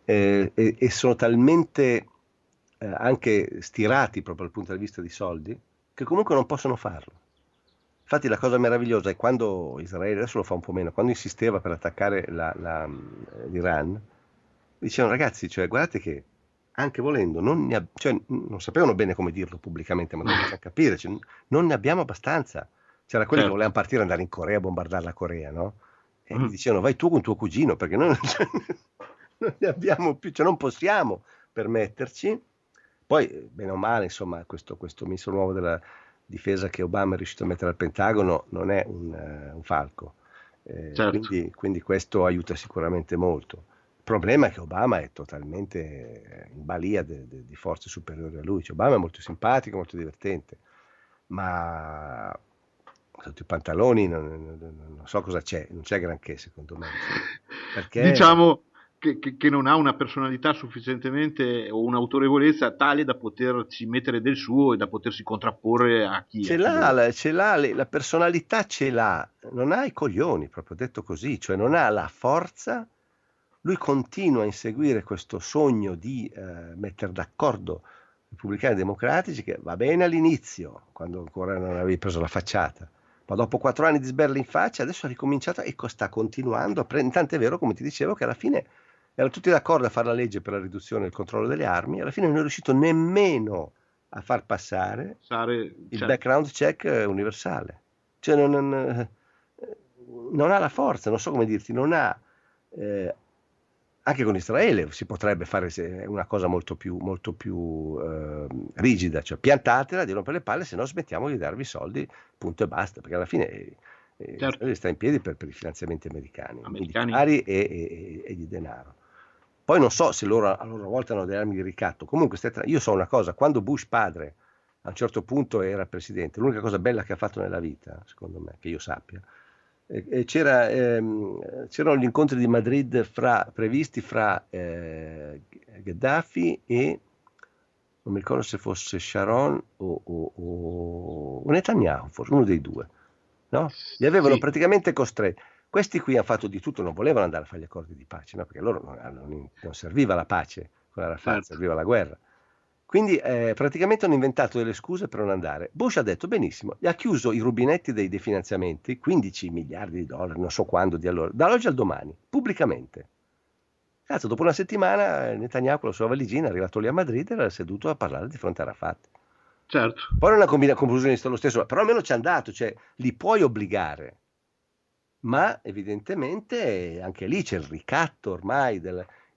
E sono talmente anche stirati proprio dal punto di vista di soldi che comunque non possono farlo. Infatti la cosa meravigliosa è quando Israele, adesso lo fa un po' meno, quando insisteva per attaccare l'Iran, dicevano ragazzi, cioè, guardate che anche volendo, cioè, non sapevano bene come dirlo pubblicamente, ma lo facciamo capire, cioè, non ne abbiamo abbastanza. C'era quelli che Certo. volevano partire e andare in Corea a bombardare la Corea, no? E gli Mm. dicevano vai tu con tuo cugino, perché noi non ne abbiamo più, cioè non possiamo permetterci. Poi, bene o male, insomma, questo ministro nuovo della difesa che Obama è riuscito a mettere al Pentagono non è un falco. Certo. Quindi questo aiuta sicuramente molto. Il problema è che Obama è totalmente in balia di forze superiori a lui. Cioè, Obama è molto simpatico, molto divertente, ma sotto i pantaloni non so cosa c'è, non c'è granché secondo me. Perché Diciamo che non ha una personalità sufficientemente o un'autorevolezza tale da poterci mettere del suo e da potersi contrapporre a chi lo... la personalità ce l'ha, non ha i coglioni, proprio detto così, cioè non ha la forza. Lui continua a inseguire questo sogno di mettere d'accordo repubblicani e democratici, che va bene all'inizio, quando ancora non avevi preso la facciata, ma dopo 4 anni di sberle in faccia adesso ha ricominciato e sta continuando a prendere, tant'è vero, come ti dicevo, che alla fine erano tutti d'accordo a fare la legge per la riduzione del controllo delle armi, alla fine non è riuscito nemmeno a far passare il Certo. background check universale. Cioè non ha la forza, non so come dirti, non ha... anche con Israele si potrebbe fare una cosa molto più rigida, cioè piantatela, di rompere le palle, se no smettiamo di darvi soldi, punto e basta, perché alla fine Certo. Israele sta in piedi per i finanziamenti americani, Americani. militari e di denaro. Poi non so se loro a loro volta hanno delle armi di ricatto. Comunque, io so una cosa, quando Bush padre a un certo punto era presidente, l'unica cosa bella che ha fatto nella vita, secondo me, che io sappia, c'erano gli incontri di Madrid previsti fra Gheddafi e non mi ricordo se fosse Sharon o Netanyahu, forse uno dei due, no? Li avevano Sì, praticamente costretti. Questi qui hanno fatto di tutto, non volevano andare a fare gli accordi di pace, no? Perché loro non serviva la pace con Arafat, certo. serviva la guerra. Quindi praticamente hanno inventato delle scuse per non andare. Bush ha detto benissimo, gli ha chiuso i rubinetti dei finanziamenti, 15 miliardi di dollari, non so quando, di allora, dall'oggi al domani, pubblicamente. Cazzo, dopo una settimana Netanyahu con la sua valigina è arrivato lì a Madrid e era seduto a parlare di fronte a Arafat. Certo. Poi non è una conclusione lo stesso, però almeno ci è andato, cioè li puoi obbligare. Ma evidentemente anche lì c'è il ricatto ormai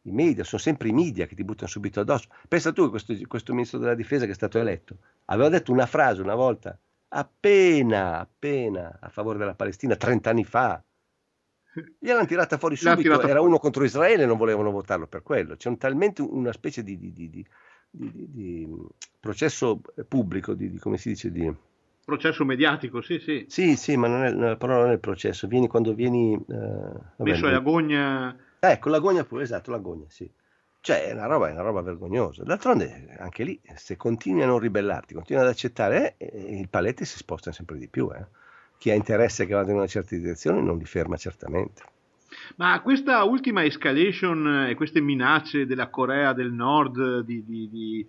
i media, sono sempre i media che ti buttano subito addosso. Pensa tu che questo ministro della difesa che è stato eletto aveva detto una frase una volta appena a favore della Palestina 30 anni fa. Gliel'hanno tirata fuori L'ha subito, tirata era fuori. uno contro Israele e non volevano votarlo per quello. C'è talmente una specie di processo pubblico, come si dice, Processo mediatico, sì, sì. sì, ma la parola non è il processo, quando vieni, vabbè, Messo alla gogna. ecco, l'agonia pure, esatto, l'agonia, sì. Cioè è una roba vergognosa. D'altronde anche lì, se continui a non ribellarti, continui ad accettare, il paletti si sposta sempre di più. Chi ha interesse che vada in una certa direzione non li ferma certamente. Ma questa ultima escalation e queste minacce della Corea del Nord di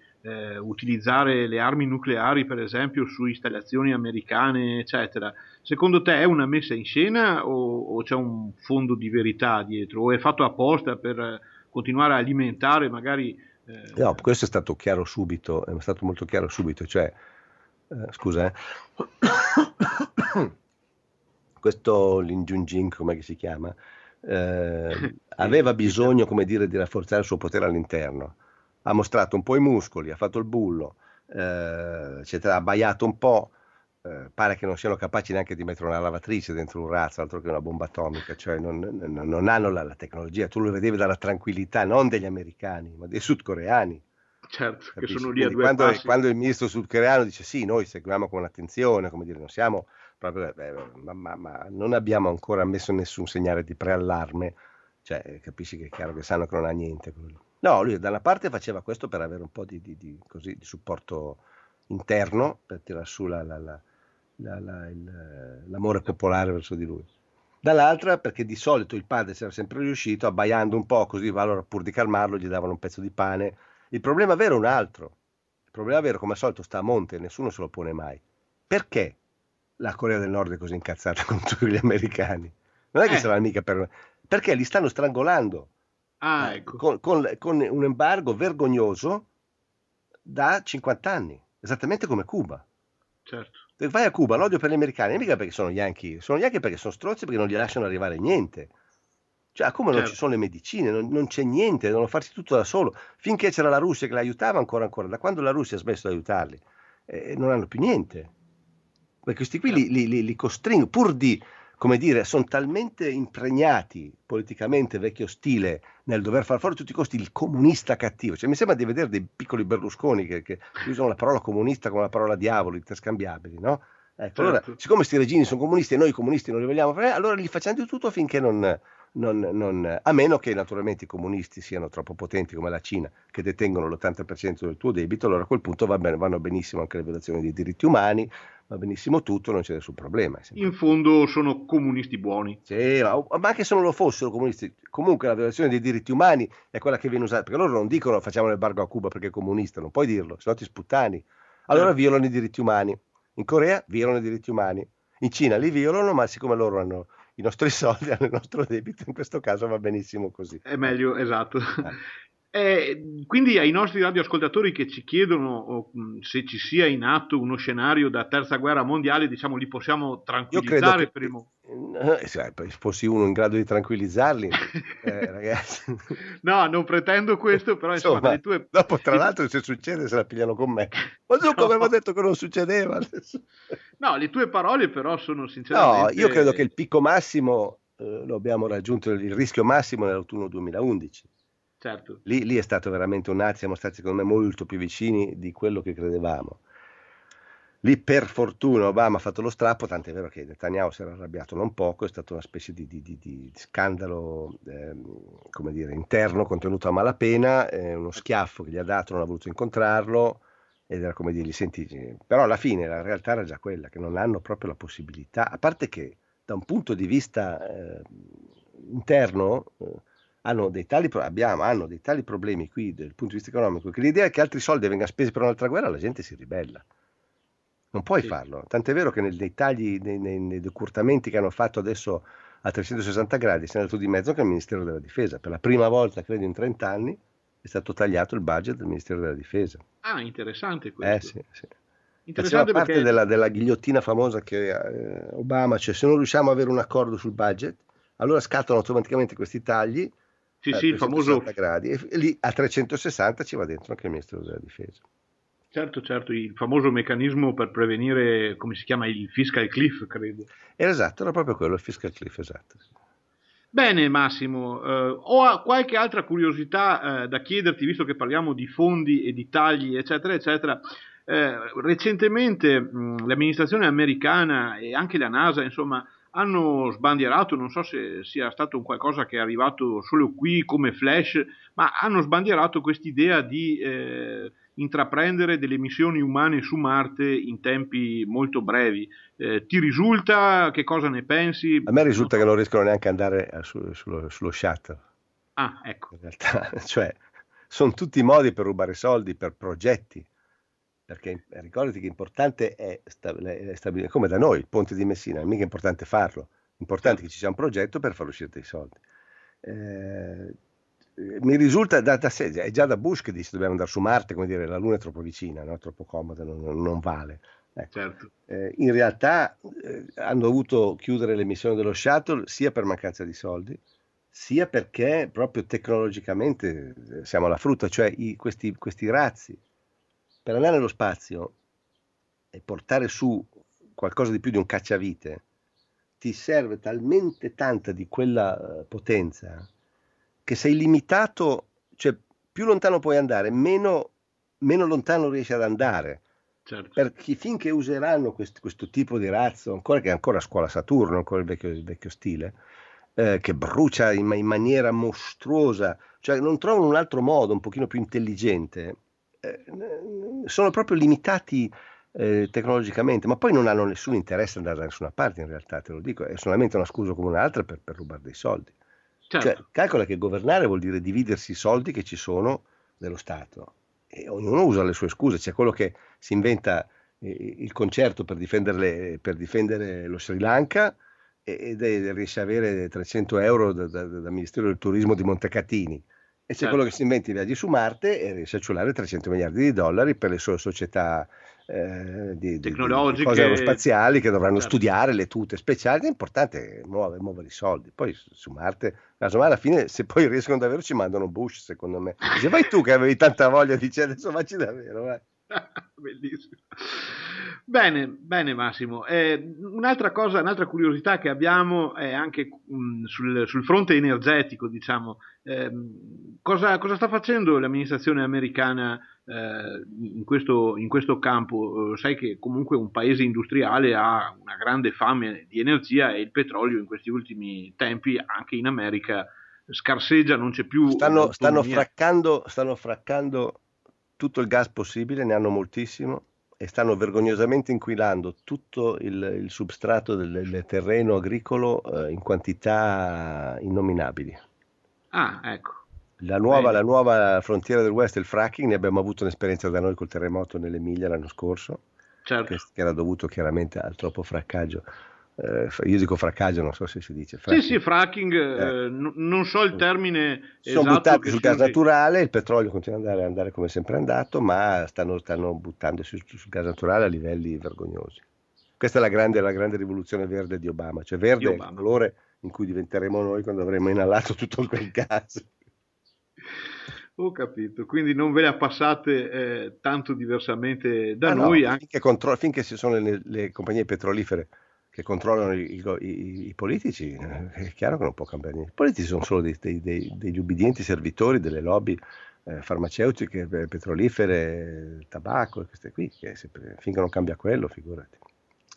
utilizzare le armi nucleari, per esempio, su installazioni americane, eccetera, secondo te è una messa in scena o c'è un fondo di verità dietro? O è fatto apposta per continuare a alimentare magari... No, questo è stato chiaro subito, è stato molto chiaro subito, cioè, scusa, questo Lin Junjing, come si chiama, aveva bisogno, come dire, di rafforzare il suo potere all'interno. Ha mostrato un po' i muscoli, ha fatto il bullo, eccetera, ha abbaiato un po'. Pare che non siano capaci neanche di mettere una lavatrice dentro un razzo, altro che una bomba atomica, cioè non hanno la tecnologia. Tu lo vedevi dalla tranquillità non degli americani, ma dei sudcoreani. Certo, che Capisci? sono lì a Quindi due passi. quando il ministro sudcoreano dice sì, noi seguiamo con attenzione, come dire, non siamo proprio, ma non abbiamo ancora messo nessun segnale di preallarme, cioè capisci che è chiaro che sanno che non ha niente quello. No, lui da una parte faceva questo per avere un po' così, di supporto interno, per tirar su l'amore popolare verso di lui. Dall'altra perché di solito il padre c'era sempre riuscito, abbaiando un po' così, allora pur di calmarlo gli davano un pezzo di pane. Il problema vero è un altro. Il problema vero, come al solito, sta a monte e nessuno se lo pone mai. Perché la Corea del Nord è così incazzata contro gli americani? Non è che sarà mica per... Perché li stanno strangolando Ecco, con un embargo vergognoso da 50 anni, esattamente come Cuba. certo, Se vai a Cuba, l'odio per gli americani, mica perché sono yankee perché sono strozzi perché non gli lasciano arrivare niente. Cioè, a Cuba non ci certo. sono le medicine, non c'è niente, devono farsi tutto da solo. Finché c'era la Russia che l'aiutava, ancora. Da quando la Russia ha smesso di aiutarli, non hanno più niente. Perché questi qui Certo. li costringo, pur di, come dire, sono talmente impregnati politicamente, vecchio stile, nel dover far fuori a tutti i costi il comunista cattivo. Cioè, mi sembra di vedere dei piccoli Berlusconi che usano la parola comunista come la parola diavolo, interscambiabili, no? Ecco, allora, Certo. siccome questi regimi sono comunisti e noi comunisti non li vogliamo fare, allora gli facciamo di tutto finché a meno che naturalmente i comunisti siano troppo potenti come la Cina, che detengono l'80% del tuo debito, allora a quel punto vanno benissimo anche le violazioni dei diritti umani, va benissimo tutto, non c'è nessun problema. È sempre... In fondo sono comunisti buoni. Sì, ma anche se non lo fossero comunisti, comunque la violazione dei diritti umani è quella che viene usata, perché loro non dicono facciamo l'embargo a Cuba perché è comunista, non puoi dirlo, se no ti sputtani. Allora Certo. violano i diritti umani. In Corea violano i diritti umani. In Cina li violano, ma siccome loro hanno i nostri soldi, hanno il nostro debito, in questo caso va benissimo così. È meglio, esatto. Eh. Quindi ai nostri radioascoltatori che ci chiedono se ci sia in atto uno scenario da terza guerra mondiale, diciamo, li possiamo Io credo tranquillizzare che per il momento. se fossi uno in grado di tranquillizzarli, ragazzi, No, non pretendo questo, però insomma, insomma, le tue... dopo tra le tu- l'altro se succede se la pigliano con me. Ma Zucco aveva No, detto che non succedeva. no, le tue parole però sono No, io credo che sinceramente... il picco massimo lo abbiamo raggiunto, il rischio massimo nell'autunno 2011. Certo, Lì è stato veramente un attimo, siamo stati secondo me molto più vicini di quello che credevamo. Lì per fortuna Obama ha fatto lo strappo, tant'è vero che Netanyahu si era arrabbiato non poco, è stato una specie di scandalo come dire, interno contenuto a malapena, uno schiaffo che gli ha dato, non ha voluto incontrarlo ed era come dirgli, senti, però alla fine la realtà era già quella, che non hanno proprio la possibilità, a parte che da un punto di vista interno hanno hanno dei tali problemi qui dal punto di vista economico che l'idea che altri soldi vengano spesi per un'altra guerra la gente si ribella. Non puoi sì. farlo, tant'è vero che nei tagli, nei decurtamenti che hanno fatto adesso a 360 gradi, si è andato di mezzo anche il Ministero della Difesa. Per la prima volta, credo in 30 anni, è stato tagliato il budget del Ministero della Difesa. Ah, interessante questo. Sì, sì. Faceva Interessante parte perché... della ghigliottina famosa che Obama, cioè se non riusciamo ad avere un accordo sul budget, allora scattano automaticamente questi tagli Sì, a sì, il famoso... 360 gradi e lì a 360 ci va dentro anche il Ministero della Difesa. Certo, certo, il famoso meccanismo per prevenire, come si chiama, il fiscal cliff, credo. Era esatto, era proprio quello, il fiscal cliff, esatto. Bene, Massimo, ho qualche altra curiosità da chiederti, visto che parliamo di fondi e di tagli, eccetera, eccetera. Recentemente l'amministrazione americana e anche la NASA, insomma, hanno sbandierato, non so se sia stato un qualcosa che è arrivato solo qui come flash, ma hanno sbandierato quest'idea di intraprendere delle missioni umane su Marte in tempi molto brevi. Ti risulta? Che cosa ne pensi? A me Non risulta so. che non riescono neanche ad andare sullo shuttle, Ah, ecco, in realtà, cioè sono tutti modi per rubare soldi per progetti, perché ricordati che importante è stabilire, come da noi, il ponte di Messina, non è mica importante farlo, importante certo. che ci sia un progetto per far uscire dei soldi. Eh, Mi risulta da sé, è già da Bush che dice dobbiamo andare su Marte, come dire, la Luna è troppo vicina, no? È troppo comoda, non vale. Ecco. Certo. In realtà hanno dovuto chiudere le missioni dello shuttle sia per mancanza di soldi, sia perché proprio tecnologicamente siamo alla frutta, cioè questi razzi per andare nello spazio e portare su qualcosa di più di un cacciavite, ti serve talmente tanta di quella potenza che sei limitato, cioè più lontano puoi andare, meno lontano riesci ad andare. Certo. Perché finché useranno questo tipo di razzo, ancora che è ancora a scuola Saturno, ancora il vecchio stile, che brucia in maniera mostruosa, cioè non trovano un altro modo un pochino più intelligente, sono proprio limitati tecnologicamente, ma poi non hanno nessun interesse ad andare da nessuna parte in realtà, te lo dico, è solamente una scusa come un'altra per rubare dei soldi. Cioè, Certo. calcola che governare vuol dire dividersi i soldi che ci sono nello Stato e ognuno usa le sue scuse, c'è quello che si inventa il concerto per difendere lo Sri Lanka riesce a avere 300 euro dal Ministero del Turismo di Montecatini. E c'è quello Certo. che si inventa i viaggi su Marte e riesce a ciulare 300 miliardi di dollari per le sue società di cose Tecnologiche, aerospaziali che dovranno certo. studiare le tute speciali. L'importante è muovere i soldi. Poi su Marte, casomai alla fine, se poi riescono davvero, ci mandano Bush, secondo me. Dice, vai tu che avevi tanta voglia, dice adesso facci davvero, vai. Bellissimo. Bene, bene Massimo. Un'altra cosa, un'altra curiosità che abbiamo è anche sul fronte energetico, diciamo. Cosa sta facendo l'amministrazione americana in questo campo? Sai che comunque un paese industriale ha una grande fame di energia e il petrolio in questi ultimi tempi anche in America scarseggia, non c'è più l'autonomia. Stanno fraccando tutto il gas possibile, ne hanno moltissimo e stanno vergognosamente inquinando tutto il substrato del terreno agricolo in quantità innominabili. Ah, ecco. La Bene. nuova frontiera del West è il fracking, ne abbiamo avuto un'esperienza da noi col terremoto nell'Emilia l'anno scorso, Certo. che era dovuto chiaramente al troppo fraccaggio. Io dico fraccaggio, non so se si dice Sì, fracking. sì, fracking, non so il termine Sono esatto buttati che sul si gas usi. naturale, il petrolio continua ad andare come è sempre andato, ma stanno buttandosi sul gas naturale a livelli vergognosi. Questa è la grande rivoluzione verde di Obama, cioè Di verde è il Obama. colore in cui diventeremo noi quando avremo inalato tutto quel gas. Ho capito, quindi non ve la passate tanto diversamente da Ah no, noi, ma anche. finché ci sono le compagnie petrolifere che controllano i politici, è chiaro che non può cambiare niente. I politici sono solo degli ubbidienti servitori delle lobby farmaceutiche, petrolifere, tabacco, e queste qui, finché non cambia quello, figurati.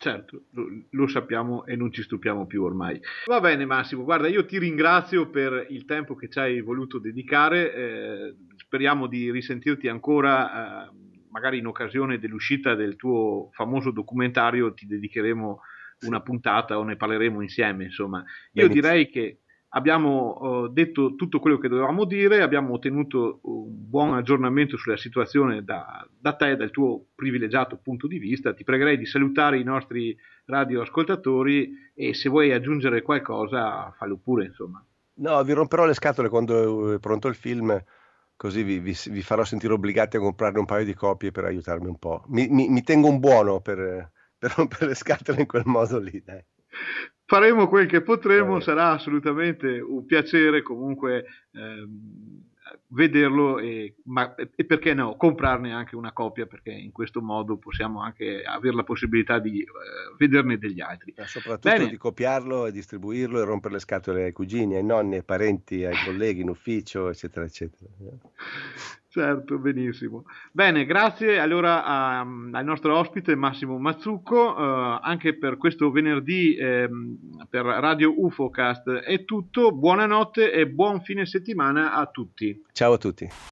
Certo, lo sappiamo e non ci stupiamo più ormai. Va bene Massimo, guarda, io ti ringrazio per il tempo che ci hai voluto dedicare, speriamo di risentirti ancora, magari in occasione dell'uscita del tuo famoso documentario ti dedicheremo Sì, una puntata o ne parleremo insieme, insomma. Io benissimo. direi che abbiamo detto tutto quello che dovevamo dire, abbiamo ottenuto un buon aggiornamento sulla situazione da te, dal tuo privilegiato punto di vista. Ti pregherei di salutare i nostri radioascoltatori e se vuoi aggiungere qualcosa, fallo pure, insomma. No, vi romperò le scatole quando è pronto il film, così vi farò sentire obbligati a comprarne un paio di copie per aiutarmi un po'. Mi tengo un buono per rompere le scatole in quel modo lì, dai. Faremo quel che Va potremo, bene. sarà assolutamente un piacere comunque vederlo e perché no, comprarne anche una copia perché in questo modo possiamo anche avere la possibilità di vederne degli altri. Ma soprattutto di Bene, copiarlo e distribuirlo e rompere le scatole ai cugini, ai nonni, ai parenti, ai colleghi in ufficio, eccetera, eccetera. Certo, benissimo. Bene, grazie allora al nostro ospite Massimo Mazzucco, anche per questo venerdì per Radio UFOcast è tutto, buonanotte e buon fine settimana a tutti. Ciao a tutti.